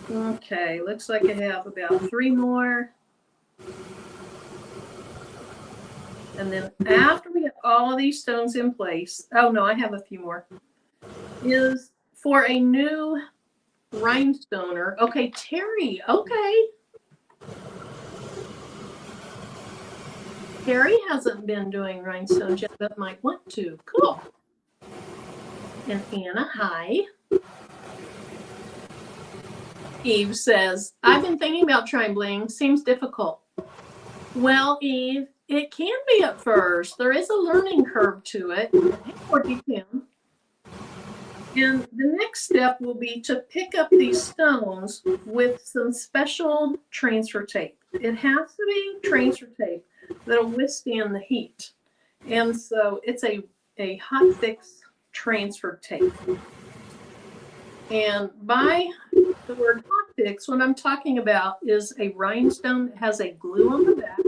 Okay, looks like I have about 3 more. And then after we get all of these stones in place, oh no, I have a few more, is for a new rhinestoner. Okay, Terry, okay. Terry hasn't been doing rhinestones yet, but might want to. Cool. And Anna, hi. Eve says, I've been thinking about trying bling. Seems difficult. Well, Eve, it can be at first. There is a learning curve to it. Or you can. And the next step will be to pick up these stones with some special transfer tape. It has to be transfer tape that'll withstand the heat. And so it's a hot fix transfer tape. And by the word hot fix, what I'm talking about is a rhinestone that has a glue on the back.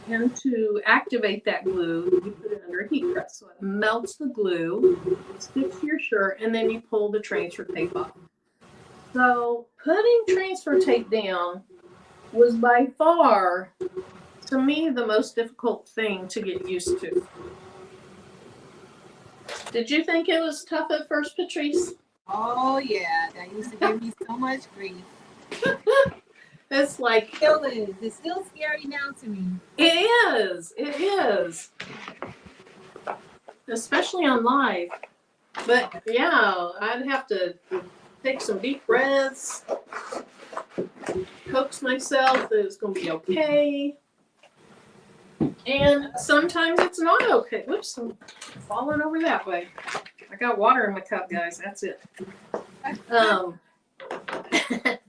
And to activate that glue, you put it under a heat press. So it melts the glue, it sticks to your shirt, and then you pull the transfer tape off. So putting transfer tape down was by far, to me, the most difficult thing to get used to. Did you think it was tough at first, Patrice?
Oh yeah, that used to give me so much grief.
It's like,
It still is. It's still scary now to me.
It is. Especially on live. But yeah, I'd have to take some deep breaths, coax myself that it's going to be okay. And sometimes it's not okay. Whoops, I'm falling over that way. I got water in my cup, guys. That's it.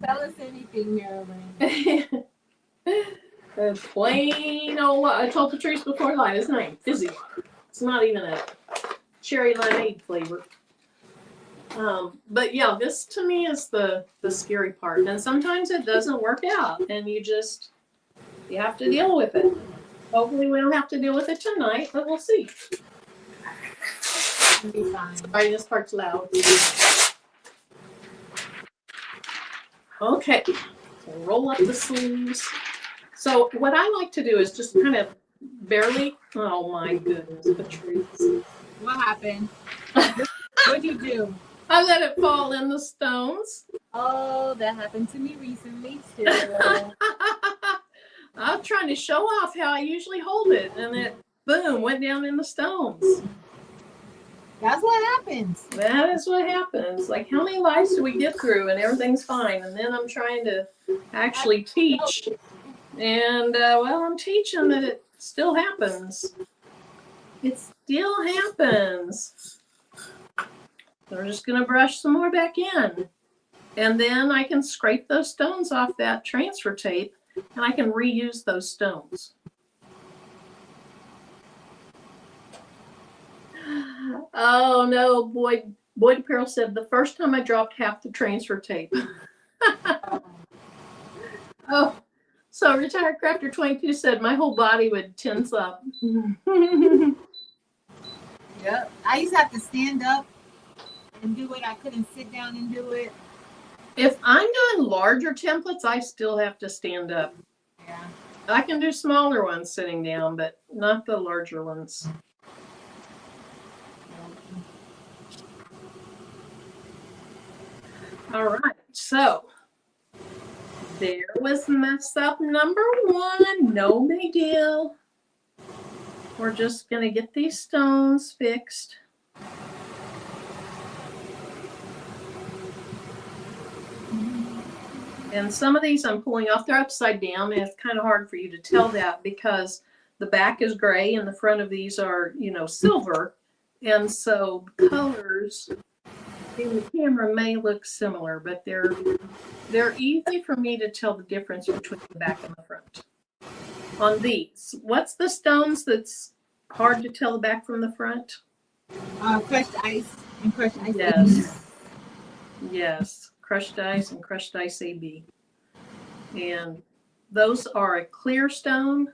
Tell us anything, Marilyn.
Plain old, I told Patrice before live, it's not even fizzy water. It's not even a cherry limeade flavor. But yeah, this to me is the scary part. And sometimes it doesn't work out and you have to deal with it. Hopefully we don't have to deal with it tonight, but we'll see.
It'll be fine.
Sorry, this part's loud. Okay, so roll up the sleeves. So what I like to do is just kind of barely, oh my goodness, Patrice.
What happened? What'd you do?
I let it fall in the stones.
Oh, that happened to me recently too.
I'm trying to show off how I usually hold it, and it, boom, went down in the stones.
That's what happens.
That is what happens. Like, how many lives do we get through and everything's fine? And then I'm trying to actually teach. And, well, I'm teaching that it still happens. It still happens. So we're just going to brush some more back in. And then I can scrape those stones off that transfer tape, and I can reuse those stones. Oh no, Boyd Apparel said the first time I dropped half the transfer tape. Oh, so Retired Crafter 22 said my whole body would tense up.
Yep. I used to have to stand up and do it. I couldn't sit down and do it.
If I'm doing larger templates, I still have to stand up.
Yeah.
I can do smaller ones sitting down, but not the larger ones. All right, so there was mess up number 1. No big deal. We're just going to get these stones fixed. And some of these I'm pulling off. They're upside down, and it's kind of hard for you to tell that because the back is gray and the front of these are, silver. And so colors in the camera may look similar, but they're easy for me to tell the difference between the back and the front. On these, what's the stones that's hard to tell the back from the front?
Crushed ice and crushed ice.
Yes. Yes, crushed ice and crushed ice AB. And those are a clear stone.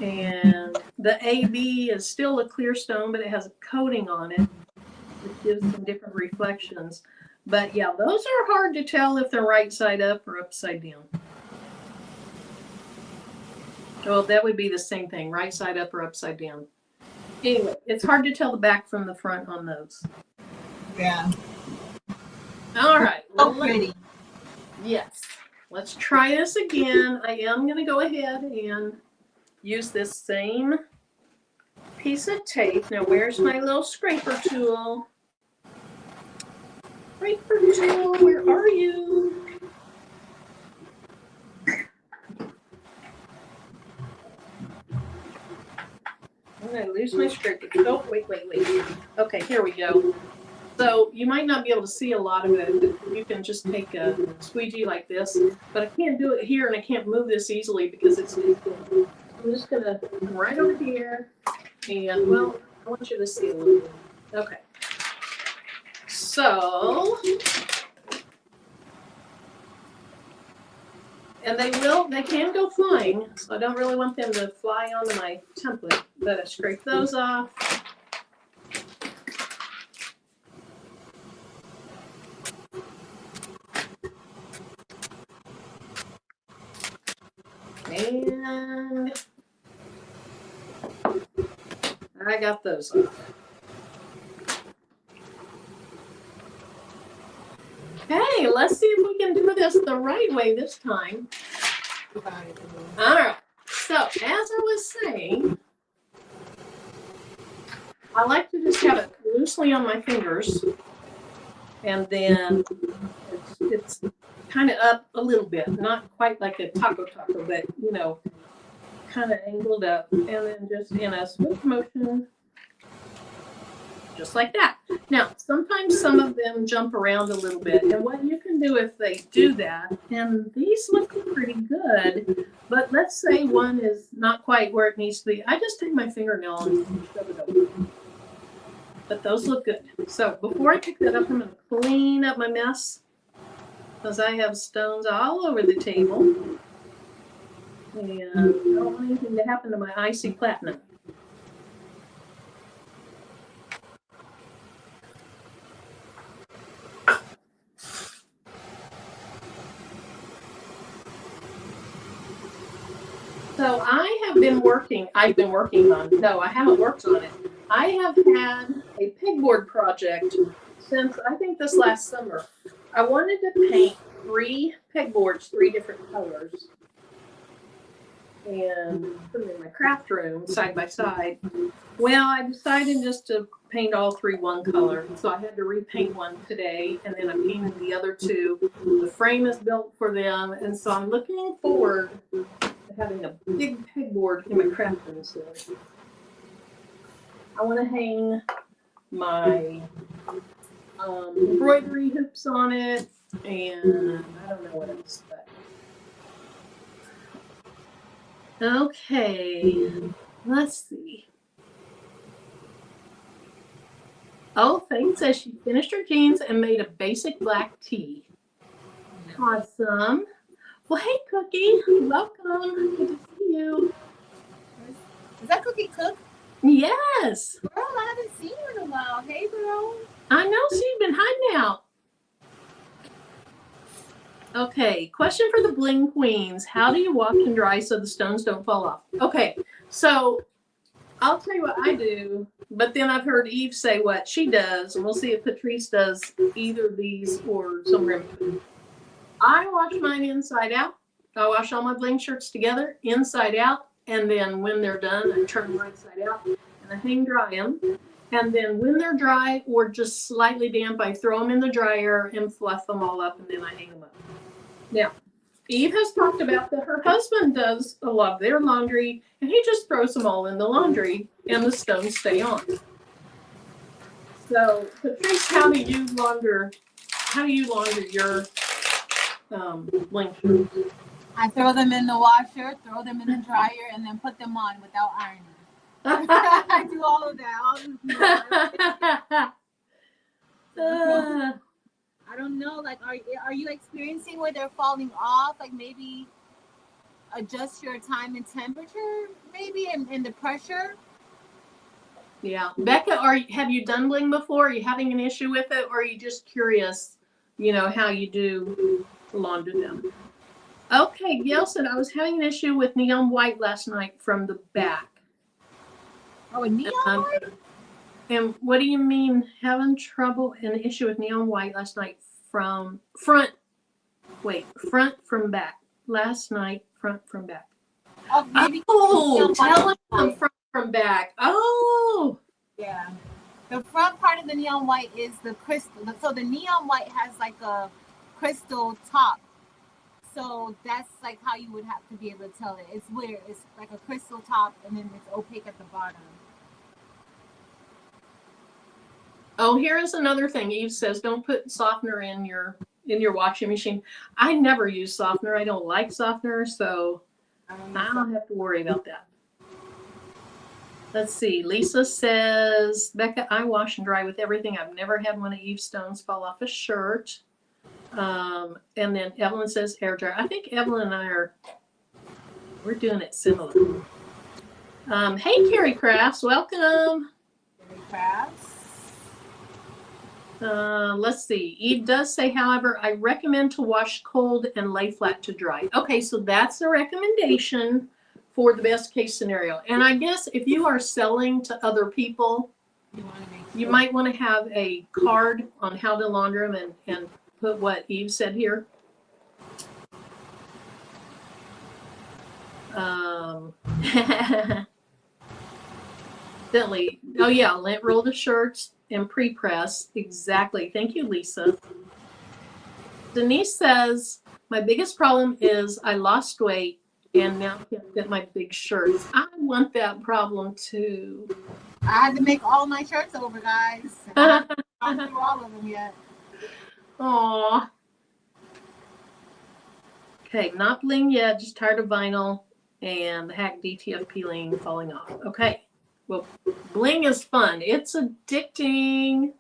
And the AB is still a clear stone, but it has a coating on it, which gives some different reflections. But yeah, those are hard to tell if they're right side up or upside down. Well, that would be the same thing, right side up or upside down. Anyway, it's hard to tell the back from the front on those.
Yeah.
All right.
So pretty.
Yes. Let's try this again. I am going to go ahead and use this same piece of tape. Now, where's my little scraper tool? Scraper tool, where are you? I'm going to lose my scraper tool. Oh, wait. Okay, here we go. So you might not be able to see a lot of it. You can just take a squeegee like this, but I can't do it here and I can't move this easily because it's too thin. I'm just going to come right over here and, well, I want you to see a little bit. Okay. So, and they can go flying, so I don't really want them to fly onto my template, but I scrape those off. And I got those off. Okay, let's see if we can do this the right way this time. All right, so as I was saying, I like to just have it loosely on my fingers, and then it's kind of up a little bit, not quite like a taco, but you know, kind of angled up, and then just in a swift motion, just like that. Now, sometimes some of them jump around a little bit, and what you can do if they do that, and these look pretty good, but let's say one is not quite where it needs to be, I just take my fingernail and shove it over. But those look good. So before I pick that up, I'm going to clean up my mess, because I have stones all over the table, and I don't want anything to happen to my icy platinum. So I've been working on, no, I haven't worked on it. I have had a pegboard project since I think this last summer. I wanted to paint 3 pegboards, 3 different colors, and put them in my craft room side by side. Well, I decided just to paint all 3 one color, so I had to repaint one today, and then I painted the other 2. The frame is built for them, and so I'm looking forward to having a big pegboard in my craft room soon. I want to hang my embroidery hoops on it, and I don't know what else. But okay, let's see. Oh, Faith says she finished her jeans and made a basic black tee. Awesome. Well, hey, Cookie, welcome. Good to see you.
Is that Cookie Cook?
Yes.
Girl, I haven't seen you in a while. Hey, girl.
I know, so you've been hiding out. Okay, question for the Bling Queens. How do you wash and dry so the stones don't fall off? Okay, so I'll tell you what I do, but then I've heard Eve say what she does, and we'll see if Patrice does either of these or somewhere in between. I wash mine inside out. I wash all my Bling shirts together, inside out, and then when they're done, I turn them right side out, and I hang dry them. And then when they're dry or just slightly damp, I throw them in the dryer and fluff them all up, and then I hang them up. Now, Eve has talked about that her husband does a lot of their laundry, and he just throws them all in the laundry, and the stones stay on. So, Patrice, how do you launder your Bling shirts?
I throw them in the washer, throw them in the dryer, and then put them on without ironing. I do all of that. I I don't know. Like, are you experiencing where they're falling off? Like maybe adjust your time and temperature, maybe, and the pressure.
Yeah, Becca, have you done bling before? Are you having an issue with it, or are you just curious? How you do launder them. Okay, Gail said I was having an issue with neon white last night from the back.
Oh, a neon white?
And what do you mean having trouble an issue with neon white last night from front? Wait, front from back. Last night, front from back.
Oh, maybe
telling them front from back. Oh,
yeah. The front part of the neon white is the crystal. So the neon white has like a crystal top. So that's like how you would have to be able to tell it. It's weird. It's like a crystal top, and then it's opaque at the bottom.
Oh, here is another thing. Eve says, don't put softener in your washing machine. I never use softener. I don't like softener, so I don't have to worry about that. Let's see. Lisa says, Becca, I wash and dry with everything. I've never had one of Eve's stones fall off a shirt. And then Evelyn says hair dryer. I think Evelyn and I we're doing it similar. Hey, Carrie Crafts, welcome.
Carrie Crafts.
Let's see. Eve does say, however, I recommend to wash cold and lay flat to dry. Okay, so that's a recommendation for the best case scenario. And I guess if you are selling to other people, you might want to have a card on how to launder them and put what Eve said here. Definitely. Oh yeah, lint roll the shirts and pre-press. Exactly. Thank you, Lisa. Denise says, my biggest problem is I lost weight and now can't fit my big shirts. I want that problem too.
I had to make all my shirts over, guys. I haven't through all of them yet.
Aw. Okay, not bling yet, just tired of vinyl and the hack DTF peeling falling off. Okay, well, bling is fun. It's addicting.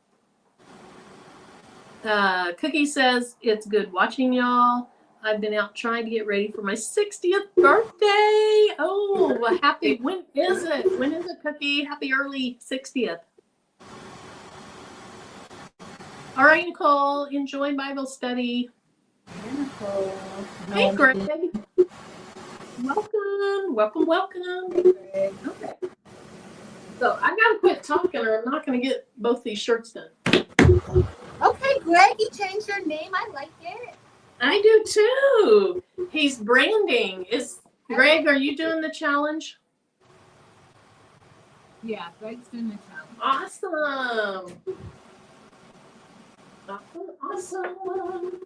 Cookie says, it's good watching y'all. I've been out trying to get ready for my 60th birthday. Oh, happy. When is it? When is it, Cookie? Happy early 60th. All right, Nicole, enjoy Bible study.
Nicole.
Hey, Greg. Welcome, welcome, welcome.
Hey,
okay. So I gotta quit talking or I'm not gonna get both these shirts done.
Okay, Greg, you changed your name. I like it.
I do too. He's branding. Greg, are you doing the challenge?
Yeah, Greg's doing the challenge.
Awesome. Awesome.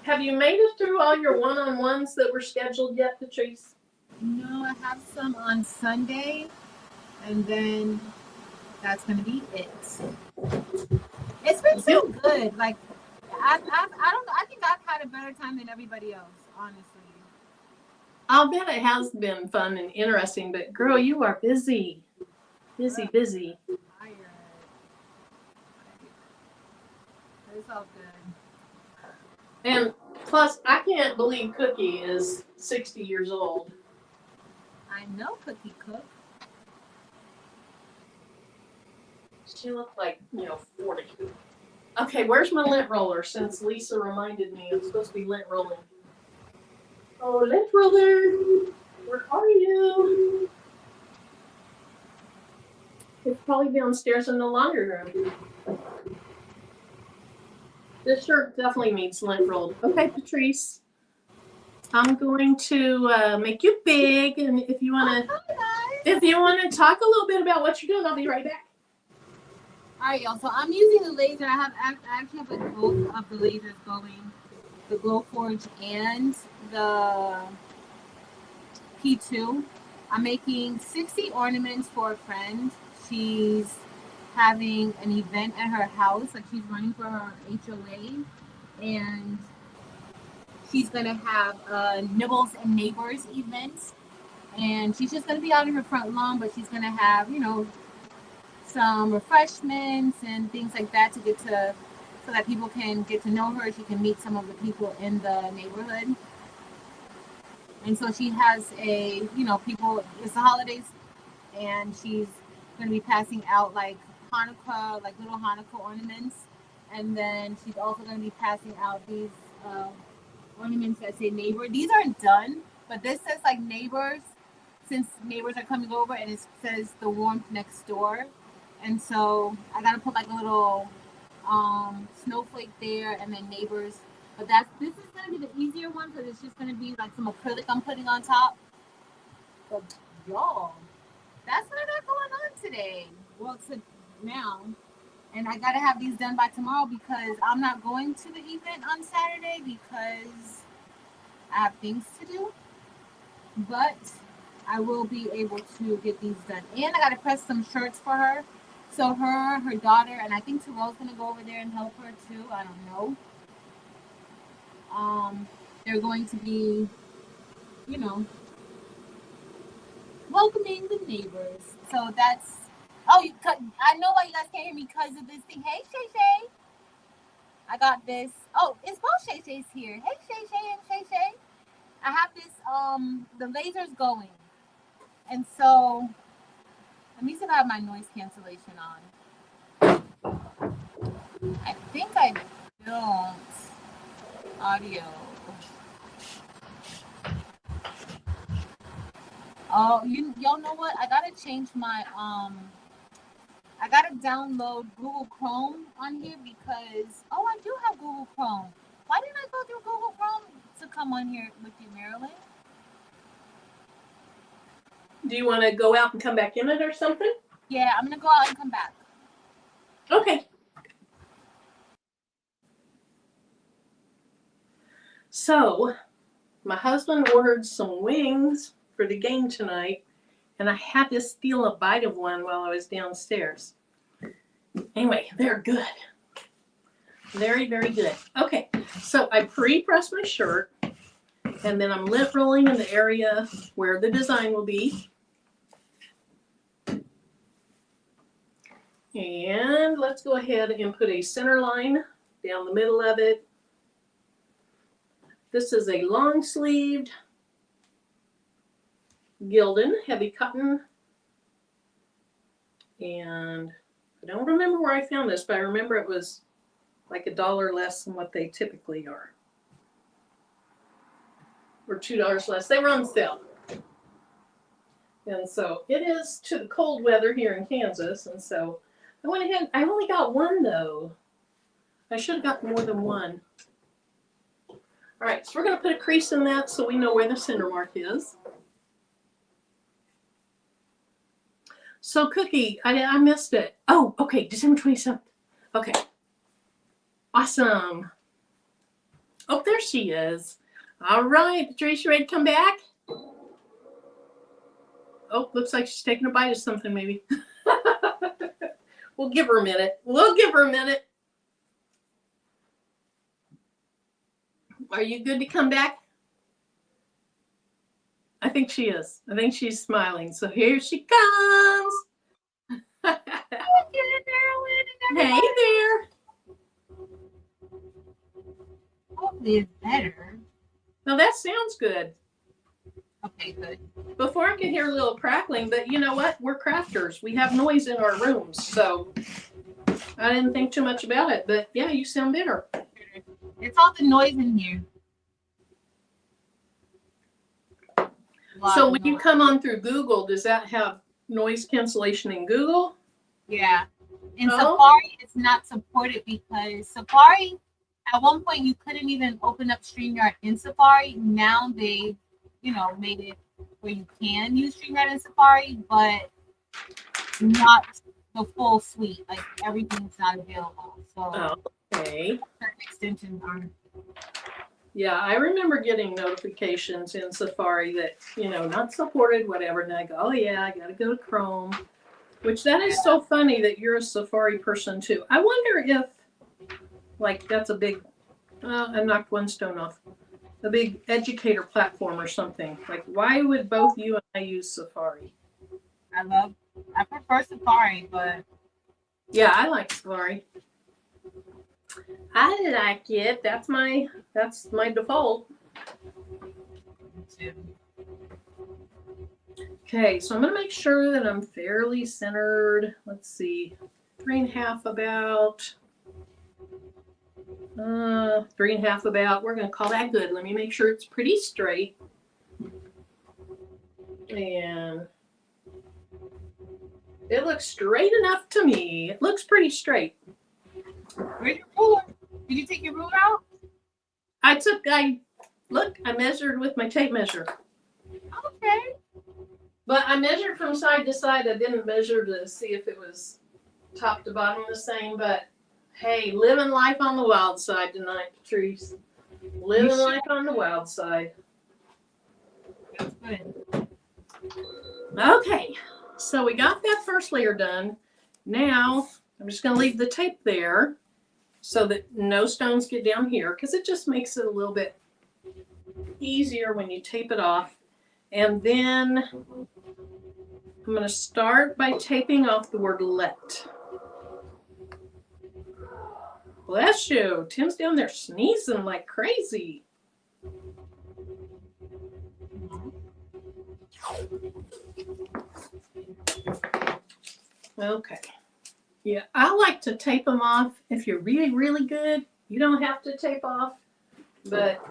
Have you made it through all your one-on-ones that were scheduled yet, Patrice?
No, I have some on Sunday, and then that's gonna be it. It's been so good. Like, I don't know. I think I've had a better time than everybody else, honestly.
I'll bet it has been fun and interesting, but girl, you are busy. Busy.
Tired. It's all good.
And plus, I can't believe Cookie is 60 years old.
I know Cookie Cook.
She looked like, 40. Okay, where's my lint roller? Since Lisa reminded me I'm supposed to be lint rolling. Oh, lint roller, where are you? It's probably downstairs in the laundry room. This shirt definitely needs lint rolled. Okay, Patrice. I'm going to make you big, and if you want to talk a little bit about what you're doing, I'll be right back.
All right, y'all. So I'm using the laser. I actually have like both of the lasers going, the Glowforge and the P2. I'm making 60 ornaments for a friend. She's having an event at her house, like she's running for her HOA, and she's gonna have a Nibbles and Neighbors event, and she's just gonna be out in her front lawn, but she's gonna have, some refreshments and things like that to get to so that people can get to know her. She can meet some of the people in the neighborhood. And so she has people, it's the holidays, and she's going to be passing out like Hanukkah, like little Hanukkah ornaments. And then she's also going to be passing out these ornaments that say neighbor. These aren't done, but this says like neighbors, since neighbors are coming over, and it says the warmth next door. And so I got to put like a little snowflake there, and then neighbors. But this is going to be the easier one because it's just going to be like some acrylic I'm putting on top. But y'all, that's what I got going on today. Well, to now. And I got to have these done by tomorrow because I'm not going to the event on Saturday because I have things to do. But I will be able to get these done. And I got to press some shirts for her. So her daughter, and I think Terrell's going to go over there and help her too. I don't know. They're going to be, welcoming the neighbors. So that's, I know why you guys can't hear me because of this thing. Hey, Shay Shay. I got this. Oh, it's both Shay Shays here. Hey, Shay Shay and Shay Shay. I have this, the laser's going. And so, let me see if I have my noise cancellation on. I think I don't. Audio. Oh, y'all know what? I gotta change my I gotta download Google Chrome on here because I do have Google Chrome. Why didn't I go through Google Chrome to come on here with you, Marilyn?
Do you want to go out and come back in it or something?
Yeah, I'm gonna go out and come back.
Okay. So, my husband ordered some wings for the game tonight, and I had to steal a bite of one while I was downstairs. Anyway, they're good. Very, very good. Okay, so I pre-pressed my shirt, and then I'm lint rolling in the area where the design will be. And let's go ahead and put a center line down the middle of it. This is a long sleeved Gildan heavy cotton, and I don't remember where I found this, but I remember it was like $1 less than what they typically are, or $2 less. They were on sale, and so it is to the cold weather here in Kansas, and so I went ahead. I only got one though. I should have got more than one. All right, so we're going to put a crease in that so we know where the center mark is. So Cookie, I missed it. Oh, okay, December 27th. Okay. Awesome. Oh, there she is. All right, Patricia, ready to come back? Oh, looks like she's taking a bite of something maybe. We'll give her a minute. Are you good to come back? I think she is. I think she's smiling. So here she comes. Hey there.
Hopefully it's better.
Now that sounds good.
Okay, good.
Before I could hear a little crackling, but you know what? We're crafters. We have noise in our rooms, so I didn't think too much about it. But yeah, you sound better.
It's all the noise in here.
So when you come on through Google, does that have noise cancellation in Google?
Yeah. In Safari, it's not supported because Safari, at one point, you couldn't even open up StreamYard in Safari. Now they, made it where you can use StreamYard in Safari, but not the full suite. Like, everything's not available. So,
okay.
Certain extensions aren't.
Yeah, I remember getting notifications in Safari that, not supported, whatever. And I go, oh, yeah, I got to go to Chrome. Which that is so funny that you're a Safari person, too. I wonder if, that's a big, I knocked one stone off, a big educator platform or something. Like, why would both you and I use Safari?
I prefer Safari, but.
Yeah, I like Safari. I like it. That's my default. Okay, so I'm going to make sure that I'm fairly centered. Let's see, 3.5 about. 3.5 about. We're going to call that good. Let me make sure it's pretty straight. And it looks straight enough to me. It looks pretty straight.
Where's your ruler? Did you take your ruler out?
I measured with my tape measure.
Okay.
But I measured from side to side. I didn't measure to see if it was top to bottom the same. But hey, living life on the wild side tonight, Patrice. Living life on the wild side.
That's good.
Okay, so we got that first layer done. Now I'm just going to leave the tape there so that no stones get down here, because it just makes it a little bit easier when you tape it off. And then I'm going to start by taping off the word let. Bless you. Tim's down there sneezing like crazy. Okay. Yeah, I like to tape them off. If you're really, really good, you don't have to tape off, but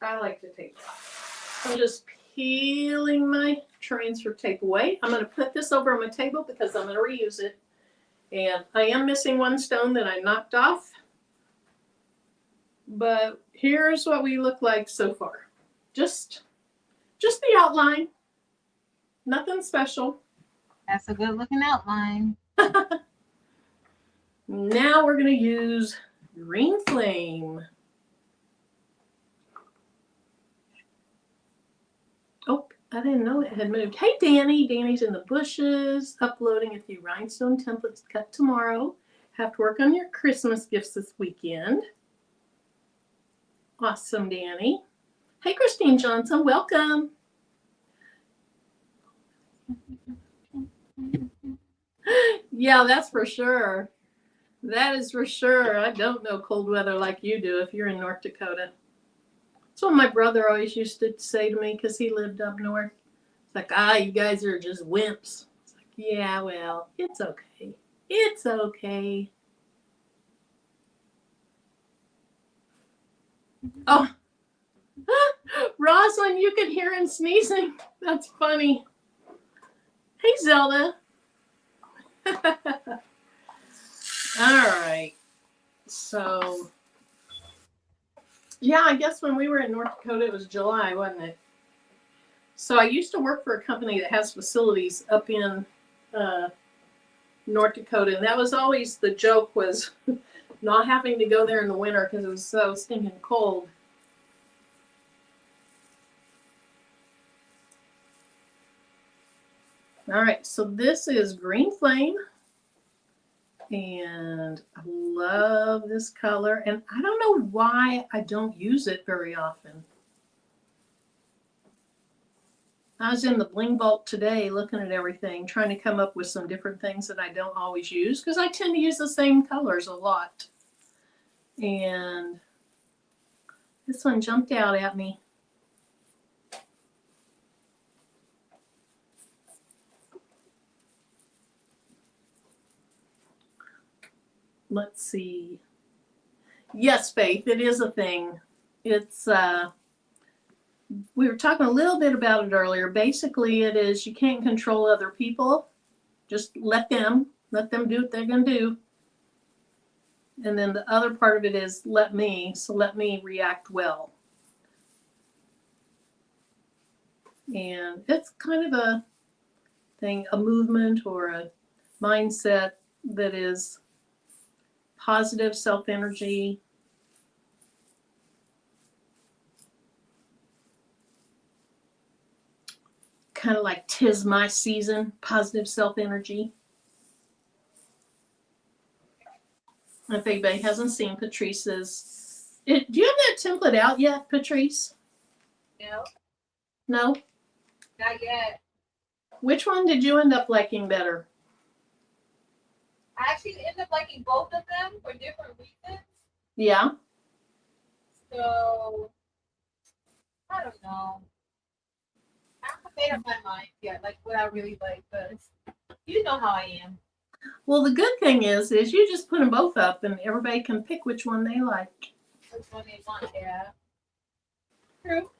I like to tape off. I'm just peeling my transfer tape away. I'm going to put this over on my table because I'm going to reuse it. And I am missing one stone that I knocked off. But here's what we look like so far. Just the outline. Nothing special.
That's a good looking outline.
Now we're going to use green flame. Oh, I didn't know it had moved. Hey, Danny. Danny's in the bushes, uploading a few rhinestone templates cut tomorrow. Have to work on your Christmas gifts this weekend. Awesome, Danny. Hey, Christine Johnson. Welcome. Yeah, that's for sure. That is for sure. I don't know cold weather like you do if you're in North Dakota. That's what my brother always used to say to me because he lived up north. It's like, you guys are just wimps. It's like, yeah, well, it's okay. It's okay. Oh, Rosalind, you could hear him sneezing. That's funny. Hey, Zelda. All right. So, yeah, I guess when we were in North Dakota, it was July, wasn't it? So I used to work for a company that has facilities up in North Dakota, and that was always the joke, was not having to go there in the winter because it was so stinking cold. All right, so this is green flame, and I love this color, and I don't know why I don't use it very often. I was in the Bling Vault today looking at everything, trying to come up with some different things that I don't always use, because I tend to use the same colors a lot. And this one jumped out at me. Let's see. Yes, Faith, it is a thing. It's, we were talking a little bit about it earlier. Basically, it is you can't control other people. Just let them do what they're going to do. And then the other part of it is let me react well. And it's kind of a thing, a movement or a mindset that is positive self-energy. Kind of like 'tis my season, positive self-energy. If anybody hasn't seen Patrice's, do you have that template out yet, Patrice?
No.
No?
Not yet.
Which one did you end up liking better?
I actually ended up liking both of them for different reasons.
Yeah.
So I don't know. I haven't made up my mind yet, like what I really like, because you know how I am.
Well, the good thing is you just put them both up and everybody can pick which one they like.
Which one they want, yeah. True.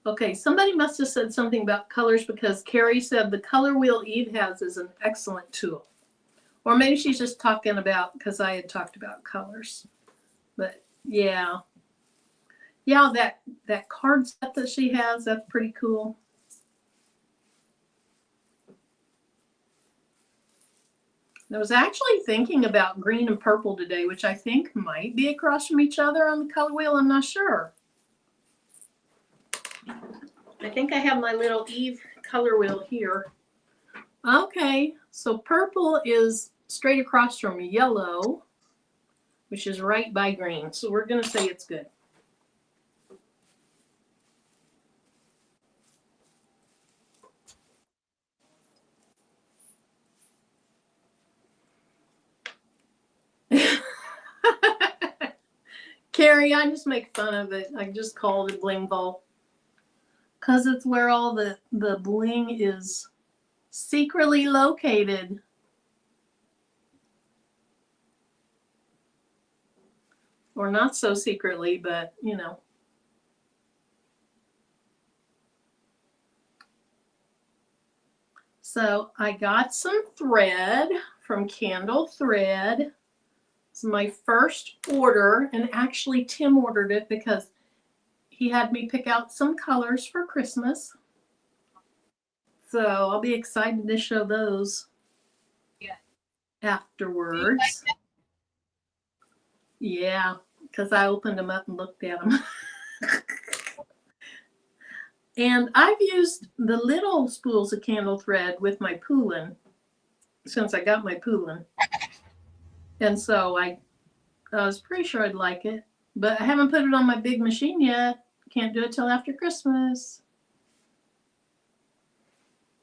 Okay, somebody must have said something about colors because Carrie said the color wheel Eve has is an excellent tool. Or maybe she's just talking about, because I had talked about colors. But yeah. Yeah, that card set that she has, that's pretty cool. I was actually thinking about green and purple today, which I think might be across from each other on the color wheel. I'm not sure. I think I have my little Eve color wheel here. Okay, so purple is straight across from yellow, which is right by green. So we're going to say it's good. Carrie, I just make fun of it. I just call it bling ball because it's where all the bling is secretly located. Or not so secretly, but you know. So I got some thread from Candle Thread. It's my first order, and actually Tim ordered it because he had me pick out some colors for Christmas. So I'll be excited to show those afterwards. Yeah, because I opened them up and looked at them. And I've used the little spools of candle thread with my poolin since I got my poolin. And so I was pretty sure I'd like it. But I haven't put it on my big machine yet. Can't do it till after Christmas.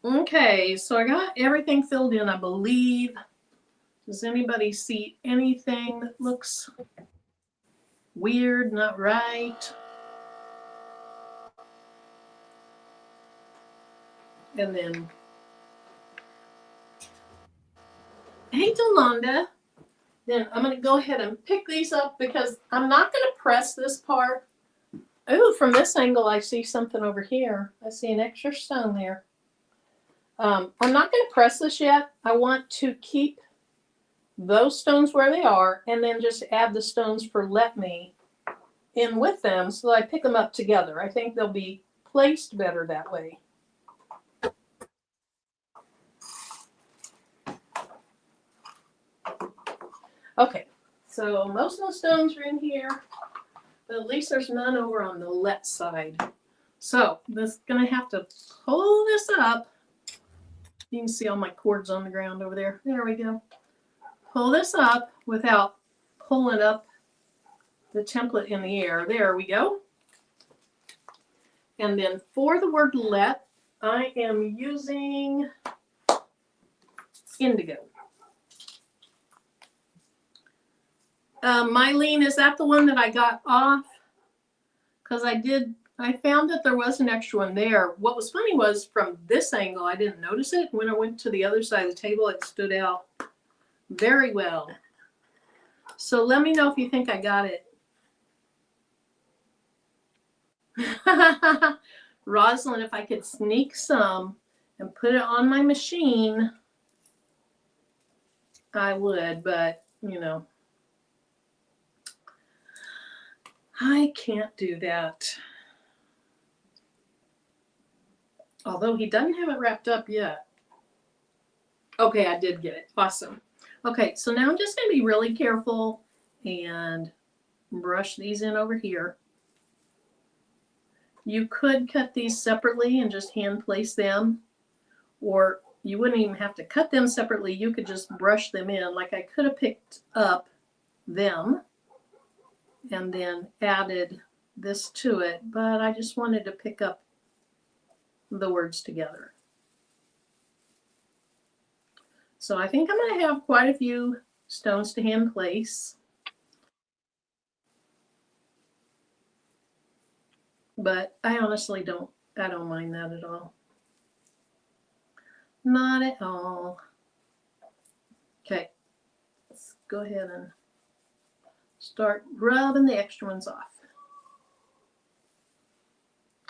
Okay, so I got everything filled in, I believe. Does anybody see anything that looks weird, not right? And then, hey, Delonda. Then I'm going to go ahead and pick these up because I'm not going to press this part. Oh, from this angle, I see something over here. I see an extra stone there. I'm not going to press this yet. I want to keep those stones where they are and then just add the stones for Let Me in with them so that I pick them up together. I think they'll be placed better that way. Okay, so most of the stones are in here, but at least there's none over on the left side. So this gonna have to pull this up. You can see all my cords on the ground over there. There we go. Pull this up without pulling up the template in the air. There we go. And then for the word let, I am using indigo. Mylene, is that the one that I got off? Because I found that there was an extra one there. What was funny was from this angle, I didn't notice it. When I went to the other side of the table, it stood out very well. So let me know if you think I got it. Rosalind, if I could sneak some and put it on my machine, I would, but you know, I can't do that. Although he doesn't have it wrapped up yet. Okay, I did get it. Awesome. Okay, so now I'm just going to be really careful and brush these in over here. You could cut these separately and just hand place them, or you wouldn't even have to cut them separately. You could just brush them in. Like I could have picked up them and then added this to it, but I just wanted to pick up the words together. So I think I'm going to have quite a few stones to hand place. But I honestly don't mind that at all. Not at all. Okay, let's go ahead and start rubbing the extra ones off.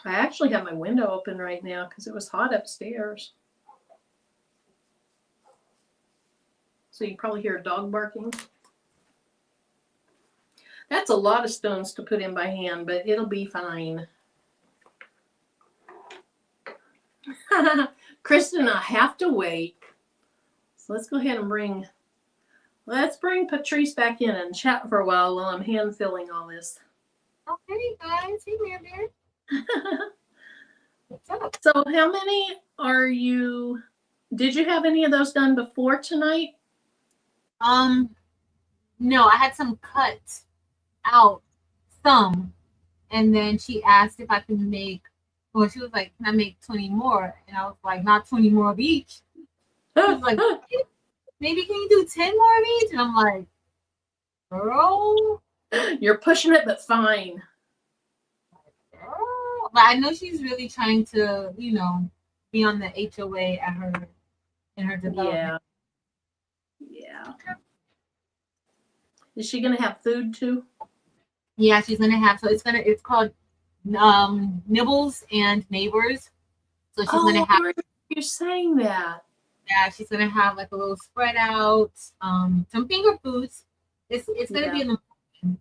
I actually have my window open right now because it was hot upstairs. So you probably hear a dog barking. That's a lot of stones to put in by hand, but it'll be fine. Kristen and I have to wait. So let's go ahead and bring Patrice back in and chat for a while I'm hand filling all this.
Okay, guys. Hey, Bear. What's up?
So how many are you? Did you have any of those done before tonight?
No, I had some cut out, some, and then she asked if I could make. Well, she was like, "Can I make 20 more?" And I was like, "Not 20 more of each." She was like, "Maybe can you do 10 more of each?" And I'm like, "Girl,
you're pushing it, but fine."
Girl. But I know she's really trying to, be on the HOA in her development.
Yeah. Is she gonna have food too?
Yeah, she's gonna have. So it's called Nibbles and Neighbors. So she's gonna have.
You're saying that.
Yeah, she's gonna have like a little spread out, some finger foods. It's gonna be in the morning.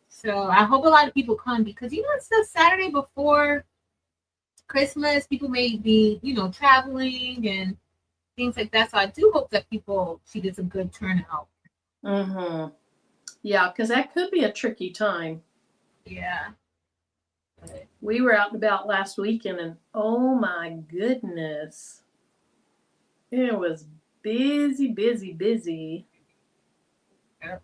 So I hope a lot of people come because it's the Saturday before Christmas. People may be, traveling and things like that. So I do hope that she gets a good turnout.
Mm-hmm. Yeah, because that could be a tricky time.
Yeah.
We were out and about last weekend, and oh my goodness, it was busy, busy, busy.
Yeah.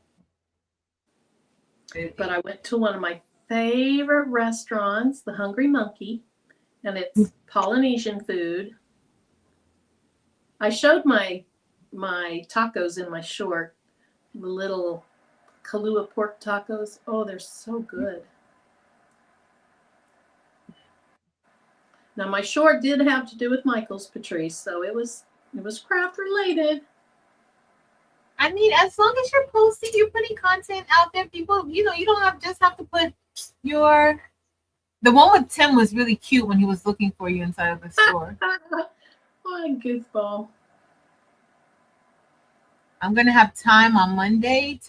But I went to one of my favorite restaurants, the Hungry Monkey, and it's Polynesian food. I showed my tacos in my short, the little Kahlua pork tacos. Oh, they're so good. Now my short did have to do with Michael's Patrice, so it was craft related.
I mean, as long as you're posting, you're putting content out there, people, you don't have to put your. The one with Tim was really cute when he was looking for you inside of the store.
What a goofball.
I'm gonna have time on Monday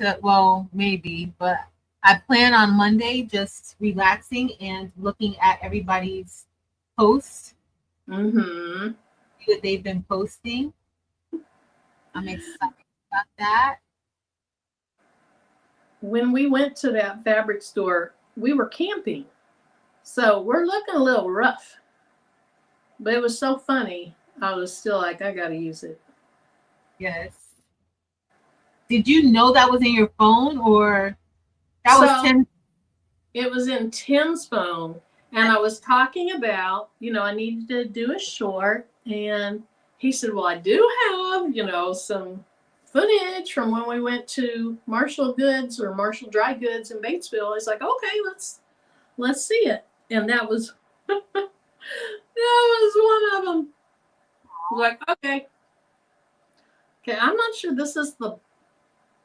maybe, but I plan on Monday just relaxing and looking at everybody's posts.
Mm-hmm.
That they've been posting. I'm excited about that.
When we went to that fabric store, we were camping. So we're looking a little rough. But it was so funny. I was still like, I gotta use it.
Yes. Did you know that was in your phone or that was Tim?
It was in Tim's phone. And I was talking about, I needed to do a short. And he said, well, I do have, some footage from when we went to Marshall Goods or Marshall Dry Goods in Batesville. He's like, okay, let's see it. And that was that was one of them. Like, okay, I'm not sure this is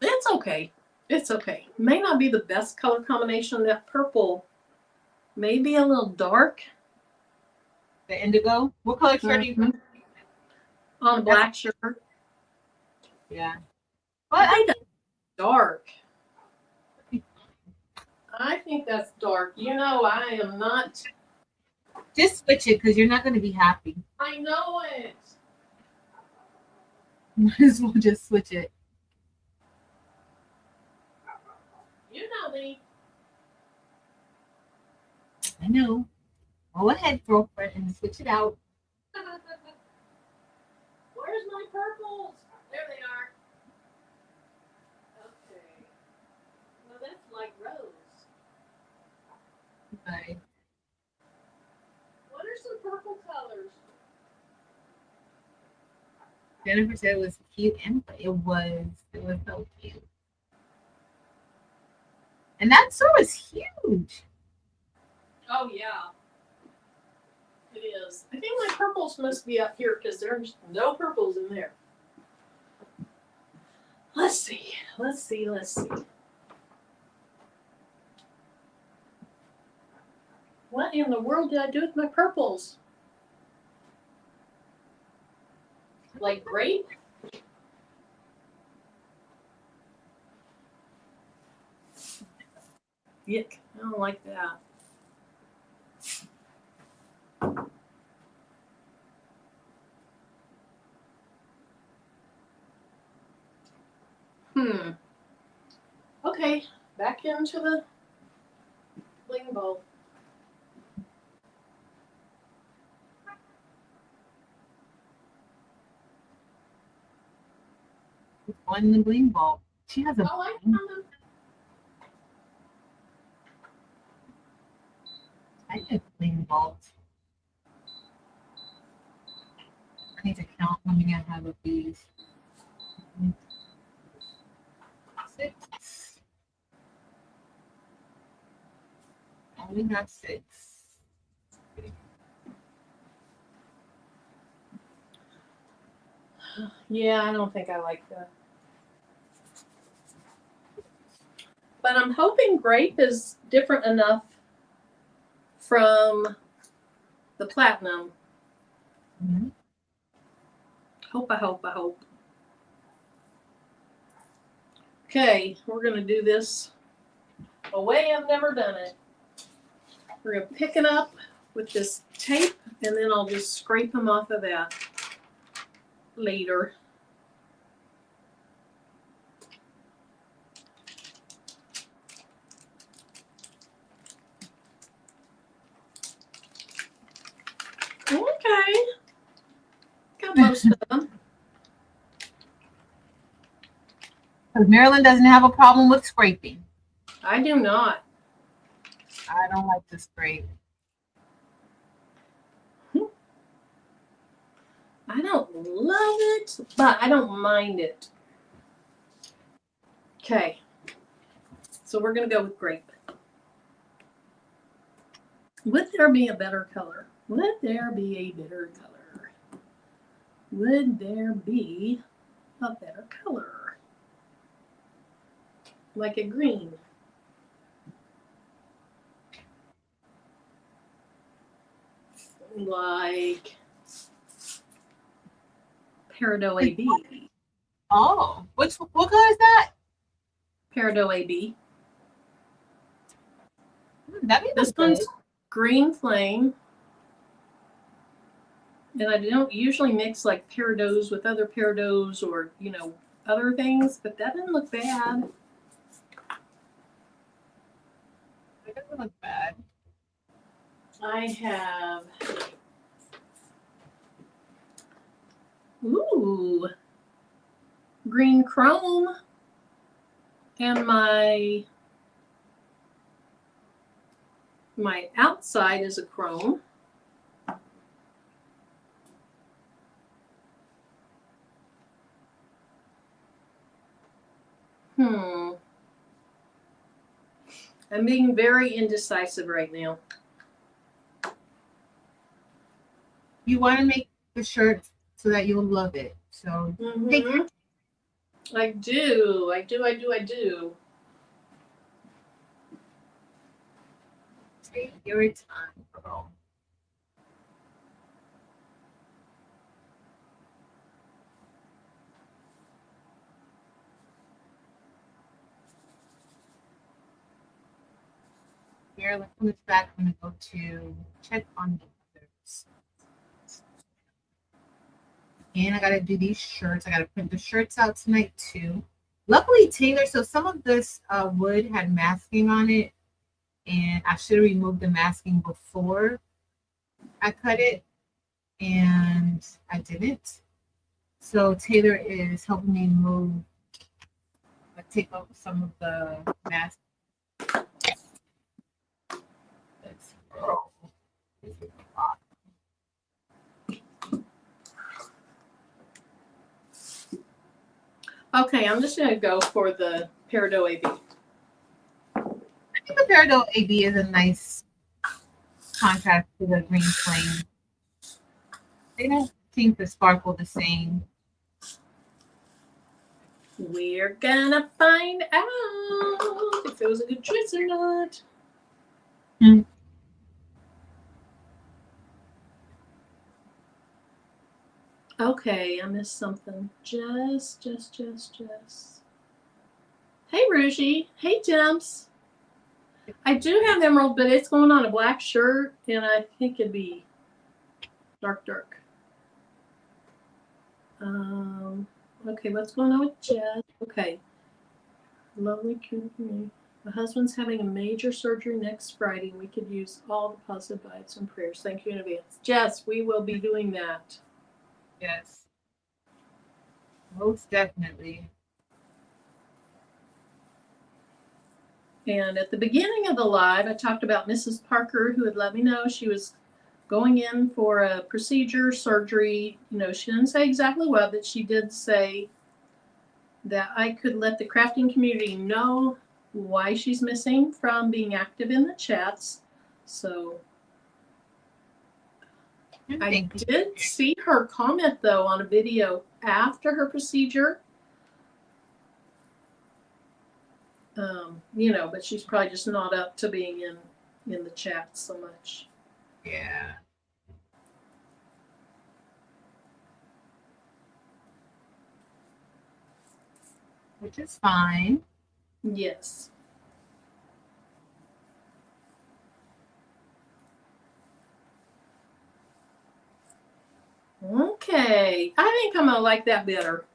it's okay. It's okay. May not be the best color combination. That purple may be a little dark.
The indigo. What color shirt are you putting?
On a black shirt.
Yeah.
But I think that's dark. I think that's dark. I am not.
Just switch it because you're not going to be happy.
I know it.
Might as well just switch it.
You know me.
I know. Go ahead, girlfriend, and switch it out.
Where's my purples? There they are. Okay. Well, that's like rose.
Okay.
What are some purple colors?
Jennifer said it was cute, and it was so cute. And that store was huge.
Oh yeah, it is. I think my purples must be up here because there's no purples in there. Let's see. Let's see. Let's see. What in the world did I do with my purples? Like grape? Yuck. I don't like that. Okay, back into the bling bowl.
On the bling ball. She has a
Oh, I found them.
I get bling balls. I need to count how many I have of these. 6. I only have 6.
Yeah, I don't think I like that. But I'm hoping grape is different enough from the platinum.
Mm-hmm.
I hope. Okay, we're going to do this a way I've never done it. We're going to pick it up with this tape, and then I'll just scrape them off of that later. Okay. Got most of them.
Because Marilyn doesn't have a problem with scraping.
I do not.
I don't like to scrape.
I don't love it, but I don't mind it. Okay. So we're going to go with grape. Would there be a better color? Would there be a better color? Would there be a better color? Like a green. Like Peridot AB.
Oh, what color is that?
Peridot AB.
This
one's green flame. And I don't usually mix like peridots with other peridots or, other things, but that didn't look bad.
It doesn't look bad.
I have, green chrome, and my outside is a chrome. I'm being very indecisive right now.
You want to make the shirt so that you'll love it. So take your
I do.
Take your time, girl. Here, let's put this back. I'm going to go to check on the others. And I got to do these shirts. I got to print the shirts out tonight, too. Luckily, Taylor, so some of this wood had masking on it. And I should have removed the masking before I cut it. And I didn't. So Taylor is helping me move, take off some of the mask.
Okay, I'm just gonna go for the peridot AB.
I think the peridot AB is a nice contrast to the green flame. They don't seem to sparkle the same.
We're gonna find out if it was a good choice or not. Okay, I missed something. Jess. Hey, Rougie. Hey, Temps. I do have emerald, but it's going on a black shirt, and I think it'd be dark. Okay, what's going on with Jess? Okay. Lovely, cute me. My husband's having a major surgery next Friday. We could use all the positive vibes and prayers. Thank you in advance. Jess, we will be doing that.
Yes. Most definitely.
And at the beginning of the live, I talked about Mrs. Parker, who had let me know she was going in for a procedure, surgery. You know, she didn't say exactly what, but she did say that I could let the crafting community know why she's missing from being active in the chats. So I did see her comment, though, on a video after her procedure. You know, but she's probably just not up to being in the chat so much.
Yeah. Which is fine.
Yes. Okay, I think I'm gonna like that better.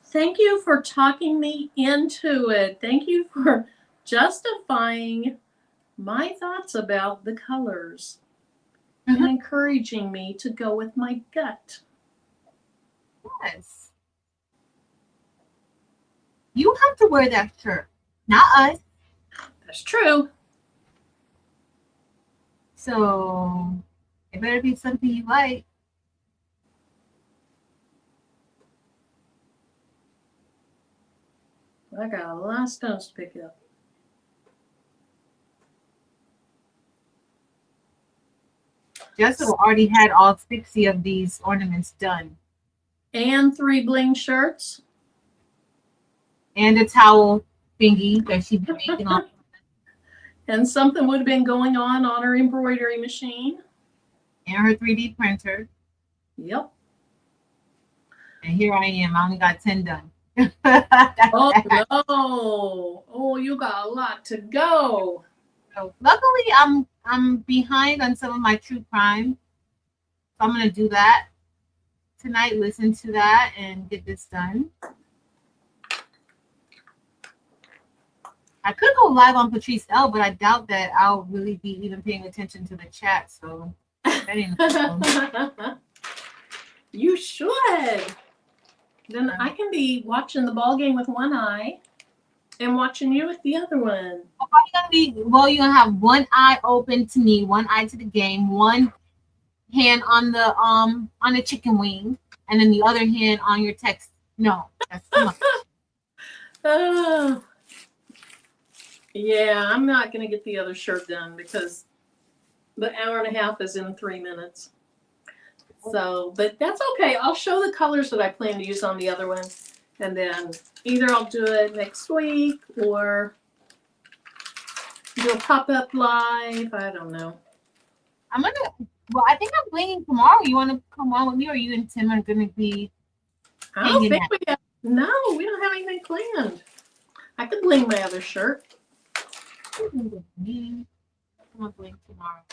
Thank you for talking me into it. Thank you for justifying my thoughts about the colors and encouraging me to go with my gut.
Yes. You have to wear that shirt, not us.
That's true.
So it better be something you like.
I got a lot of stones to pick up.
Jessica already had all 60 of these ornaments done.
And 3 bling shirts.
And a towel thingy that she's been making on.
And something would have been going on her embroidery machine.
And her 3D printer.
Yep.
And here I am. I only got 10 done.
Oh, no. Oh, you got a lot to go.
So luckily, I'm behind on some of my true crime. So I'm going to do that tonight, listen to that, and get this done. I could go live on Patrice L, but I doubt that I'll really be even paying attention to the chat. So that ain't
You should. Then I can be watching the ball game with one eye and watching you with the other one.
Well, you're gonna have one eye open to me, one eye to the game, one hand on the chicken wing, and then the other hand on your text. No, that's too much.
Yeah, I'm not gonna get the other shirt done because the hour and a half is in 3 minutes. So, but that's okay. I'll show the colors that I plan to use on the other one. And then either I'll do it next week or do a pop-up live. I don't know.
I think I'm blinging tomorrow. You want to come on with me, or you and Tim are going to be
I don't think we have. No, we don't have anything planned. I could bling my other shirt.
I'm going to bling tomorrow.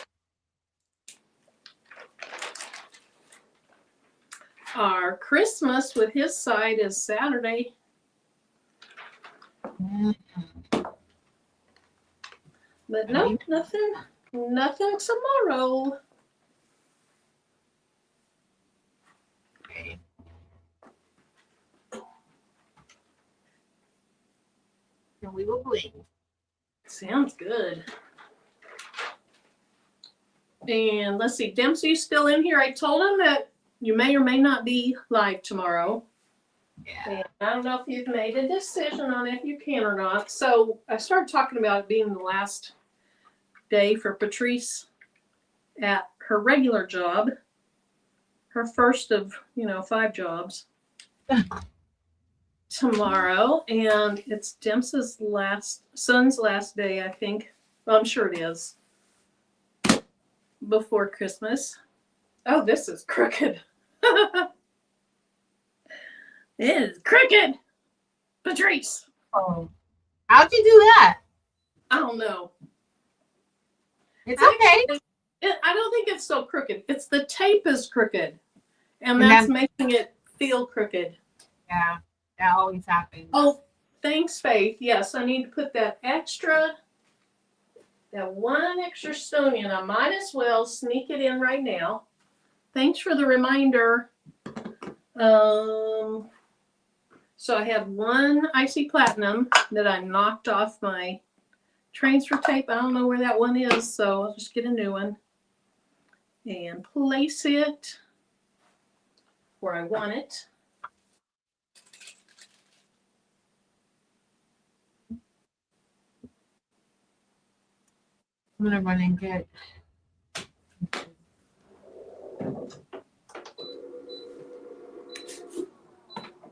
Our Christmas with his side is Saturday. But no, nothing tomorrow.
Okay. And we will bling.
Sounds good. And let's see, Dempsey's still in here. I told him that you may or may not be live tomorrow.
Yeah.
And I don't know if you've made a decision on if you can or not. So I started talking about it being the last day for Patrice at her regular job, her first of 5 jobs tomorrow, and it's Dempsey's son's last day, I think. Well, I'm sure it is, before Christmas. Oh, this is crooked. It is crooked, Patrice.
Oh, how'd you do that?
I don't know.
It's okay.
Actually, I don't think it's so crooked. It's the tape is crooked, and that's making it feel crooked.
Yeah, that always happens.
Oh, thanks, Faith. Yes, I need to put that one extra stone in. I might as well sneak it in right now. Thanks for the reminder. So I have one icy platinum that I knocked off my transfer tape. I don't know where that one is, so I'll just get a new one and place it where I want it.
I'm gonna run and get.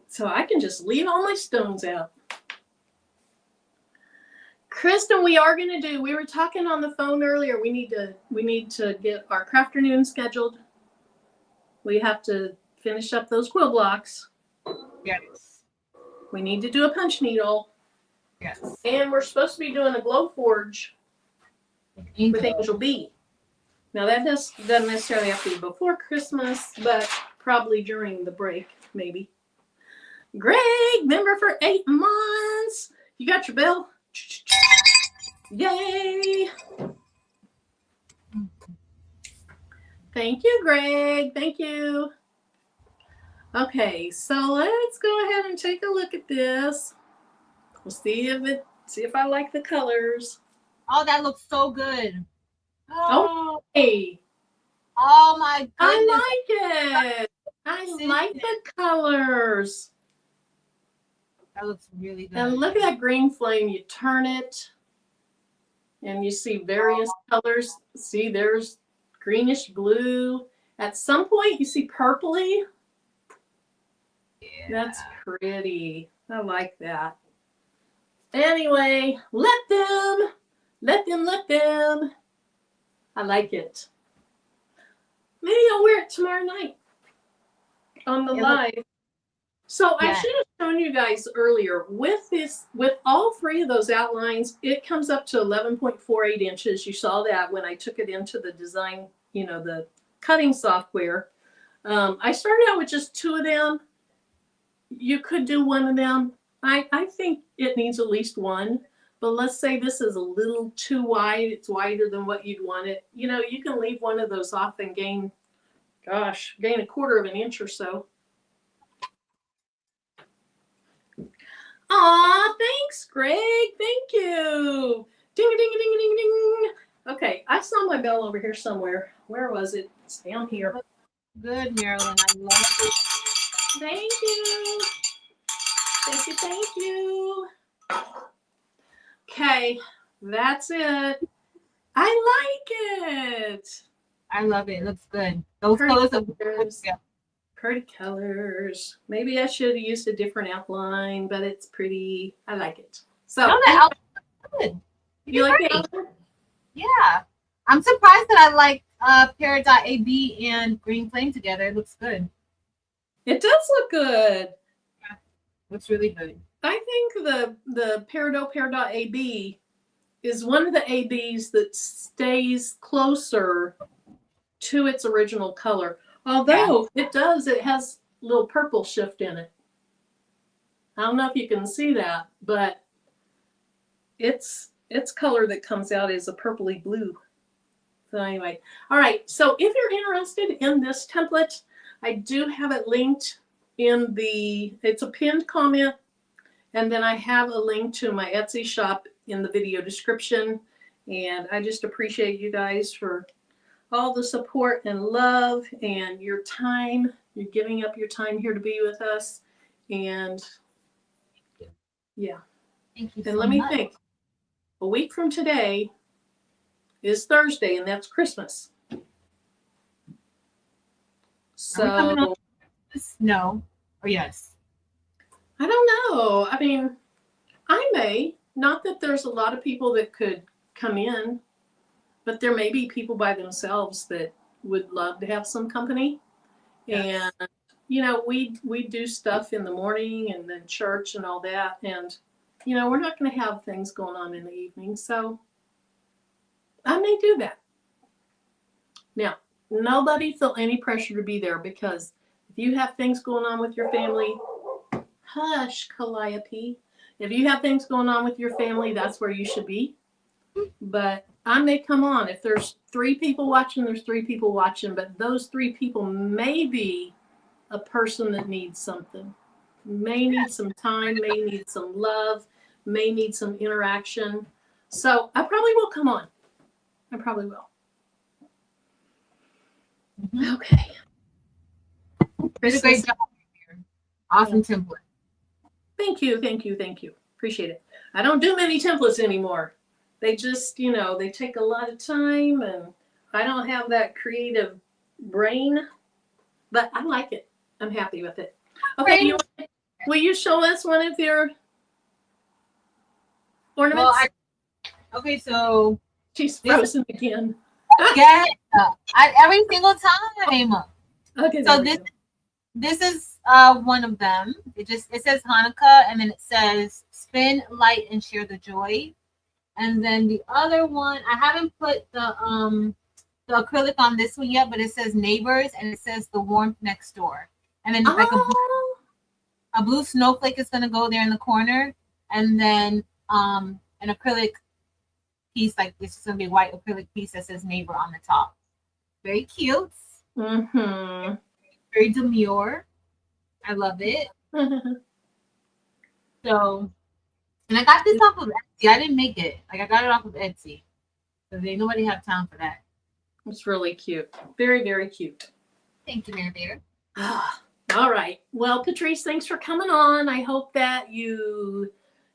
So I can just leave all my stones out. Kristen, we were talking on the phone earlier. We need to get our crafternoon scheduled. We have to finish up those quill blocks.
Yes.
We need to do a punch needle.
Yes.
And we're supposed to be doing a glow forge with Angel B. Now that doesn't necessarily have to be before Christmas, but probably during the break, maybe. Greg, member for 8 months. You got your bell? Yay! Thank you, Greg. Thank you. Okay, so let's go ahead and take a look at this. We'll see if I like the colors.
Oh, that looks so good.
Oh, hey.
Oh my goodness.
I like it. I like the colors.
That looks really good.
And look at that green flame. You turn it and you see various colors. See, there's greenish blue. At some point you see purpley.
Yeah.
That's pretty. I like that. Anyway, let them. I like it. Maybe I'll wear it tomorrow night on the live. So I should have shown you guys earlier with all 3 of those outlines, it comes up to 11.48 inches. You saw that when I took it into the design, the cutting software. I started out with just 2 of them. You could do 1 of them. I think it needs at least 1, but let's say this is a little too wide. It's wider than what you'd want it. You can leave 1 of those off and gain a 1/4 of an inch or so. Aw, thanks, Greg. Thank you. Ding, ding, ding, ding, ding. Okay, I saw my bell over here somewhere. Where was it? It's down here.
Good, Marilyn. I love it.
Thank you. Thank you, thank you. Okay, that's it. I like it.
I love it. It looks good. Those colors are good.
Pretty colors. Maybe I should have used a different outline, but it's pretty. I like it. So
no, that outline is good.
You like the outline?
Yeah. I'm surprised that I like Pear.ab and Green Flame together. It looks good.
It does look good.
Yeah. Looks really good.
I think the Pear.ab is one of the ABs that stays closer to its original color. Although it has a little purple shift in it. I don't know if you can see that, but its color that comes out is a purpley blue. So anyway, all right. So if you're interested in this template, I do have it linked in it's a pinned comment, and then I have a link to my Etsy shop in the video description. And I just appreciate you guys for all the support and love and your time. You're giving up your time here to be with us. And yeah.
Thank you
And
so
let me
much.
think. A week from today is Thursday, and that's Christmas.
Are we coming on
So
this? No. Or yes?
I don't know. I mean, I may. Not that there's a lot of people that could come in, but there may be people by themselves that would love to have some company.
Yes.
And we do stuff in the morning and then church and all that, and we're not going to have things going on in the evening, so I may do that. Now, nobody feel any pressure to be there, because if you have things going on with your family, hush, Calliope. If you have things going on with your family, that's where you should be. But I may come on. If there's 3 people watching, there's 3 people watching, but those 3 people may be a person that needs something, may need some time, may need some love, may need some interaction. So I probably will come on. I probably will.
Mm-hmm.
Okay.
Did a great job here. Awesome template.
Thank you. Appreciate it. I don't do many templates anymore. They just, they take a lot of time, and I don't have that creative brain, but I like it. I'm happy with it. Okay, will you show us one of your ornaments?
Well, okay, so
she's frozen again.
Yeah, every single time.
Okay.
So this is one of them. It says Hanukkah, and then it says spin, light, and share the joy. And then the other one, I haven't put the acrylic on this one yet, but it says neighbors, and it says the warmth next door. And then like a blue snowflake is gonna go there in the corner, and then an acrylic piece, like this is gonna be a white acrylic piece that says neighbor on the top. Very cute.
Mm-hmm.
Very demure. I love it. So, and I got this off of Etsy. I didn't make it. Like, I got it off of Etsy. So ain't nobody have time for that.
It's really cute. Very, very cute.
Thank you, Mary Bear.
All right. Well, Patrice, thanks for coming on. I hope that it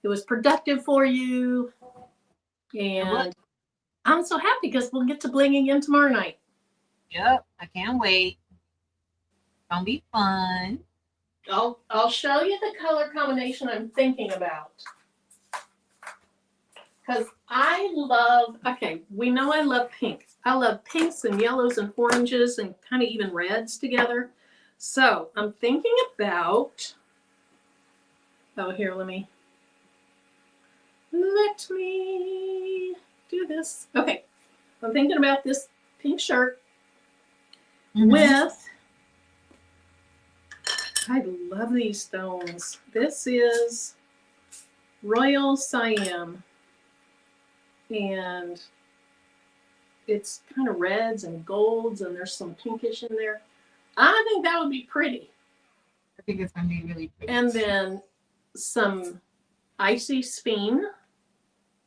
was productive for you. And I'm so happy because we'll get to Blinging again tomorrow night.
Yep. I can't wait. It's gonna be fun.
I'll show you the color combination I'm thinking about. Because we know I love pink. I love pinks and yellows and oranges and kind of even reds together. So I'm thinking about, here, let me do this. Okay, I'm thinking about this pink shirt with, I love these stones. This is Royal Siam, and it's kind of reds and golds, and there's some pinkish in there. I think that would be pretty.
I think it's going to be really pretty.
And then some icy sphene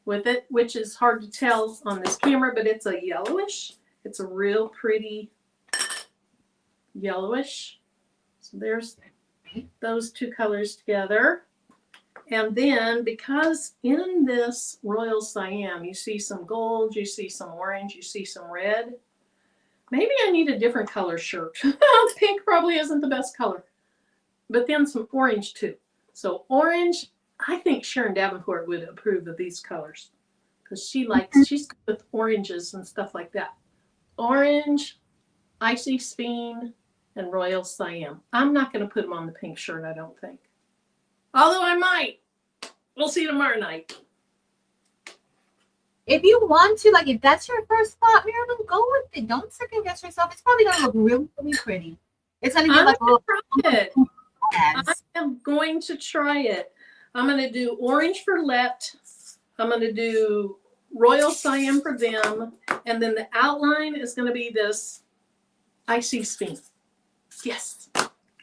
with it, which is hard to tell on this camera, but it's a yellowish. It's a real pretty yellowish. So there's those 2 colors together. And then, because in this Royal Siam, you see some gold, you see some orange, you see some red. Maybe I need a different color shirt. Pink probably isn't the best color. But then some orange too. So orange, I think Sharon Davenport would approve of these colors. Because she's good with oranges and stuff like that. Orange, icy sphene, and Royal Siam. I'm not going to put them on the pink shirt, I don't think. Although I might. We'll see tomorrow night.
If you want to, like, if that's your first thought, Miriam, go with it. Don't second guess yourself. It's probably gonna look really, really pretty. It's gonna get like a little.
I am going to try it. I'm going to do orange for Let. I'm going to do Royal Siam for them, and then the outline is going to be this icy sphene. Yes,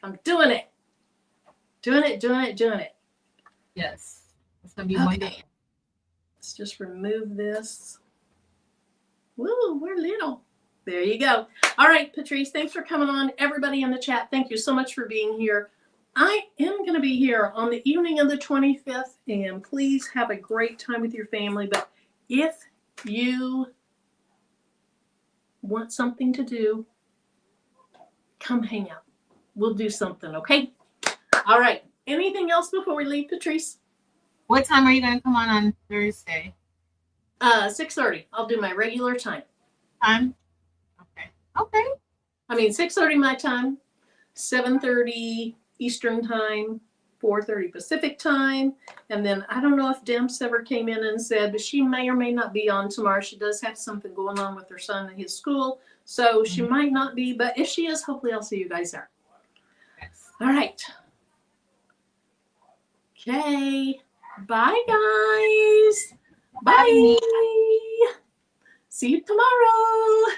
I'm doing it. Doing it.
Yes, it's gonna be wonderful.
Let's just remove this. Woo, we're little. There you go. All right, Patrice, thanks for coming on. Everybody in the chat, thank you so much for being here. I am going to be here on the evening of the 25th, and please have a great time with your family. But if you want something to do, come hang out. We'll do something, okay? All right. Anything else before we leave, Patrice?
What time are you going to come on Thursday?
6:30. I'll do my regular time.
Time? Okay. Okay.
I mean, 6:30 my time, 7:30 Eastern time, 4:30 Pacific time. And then I don't know if Demps ever came in and said, but she may or may not be on tomorrow. She does have something going on with her son at his school. So she might not be, but if she is, hopefully I'll see you guys there.
Yes.
All right. Okay. Bye, guys. Bye. See you tomorrow.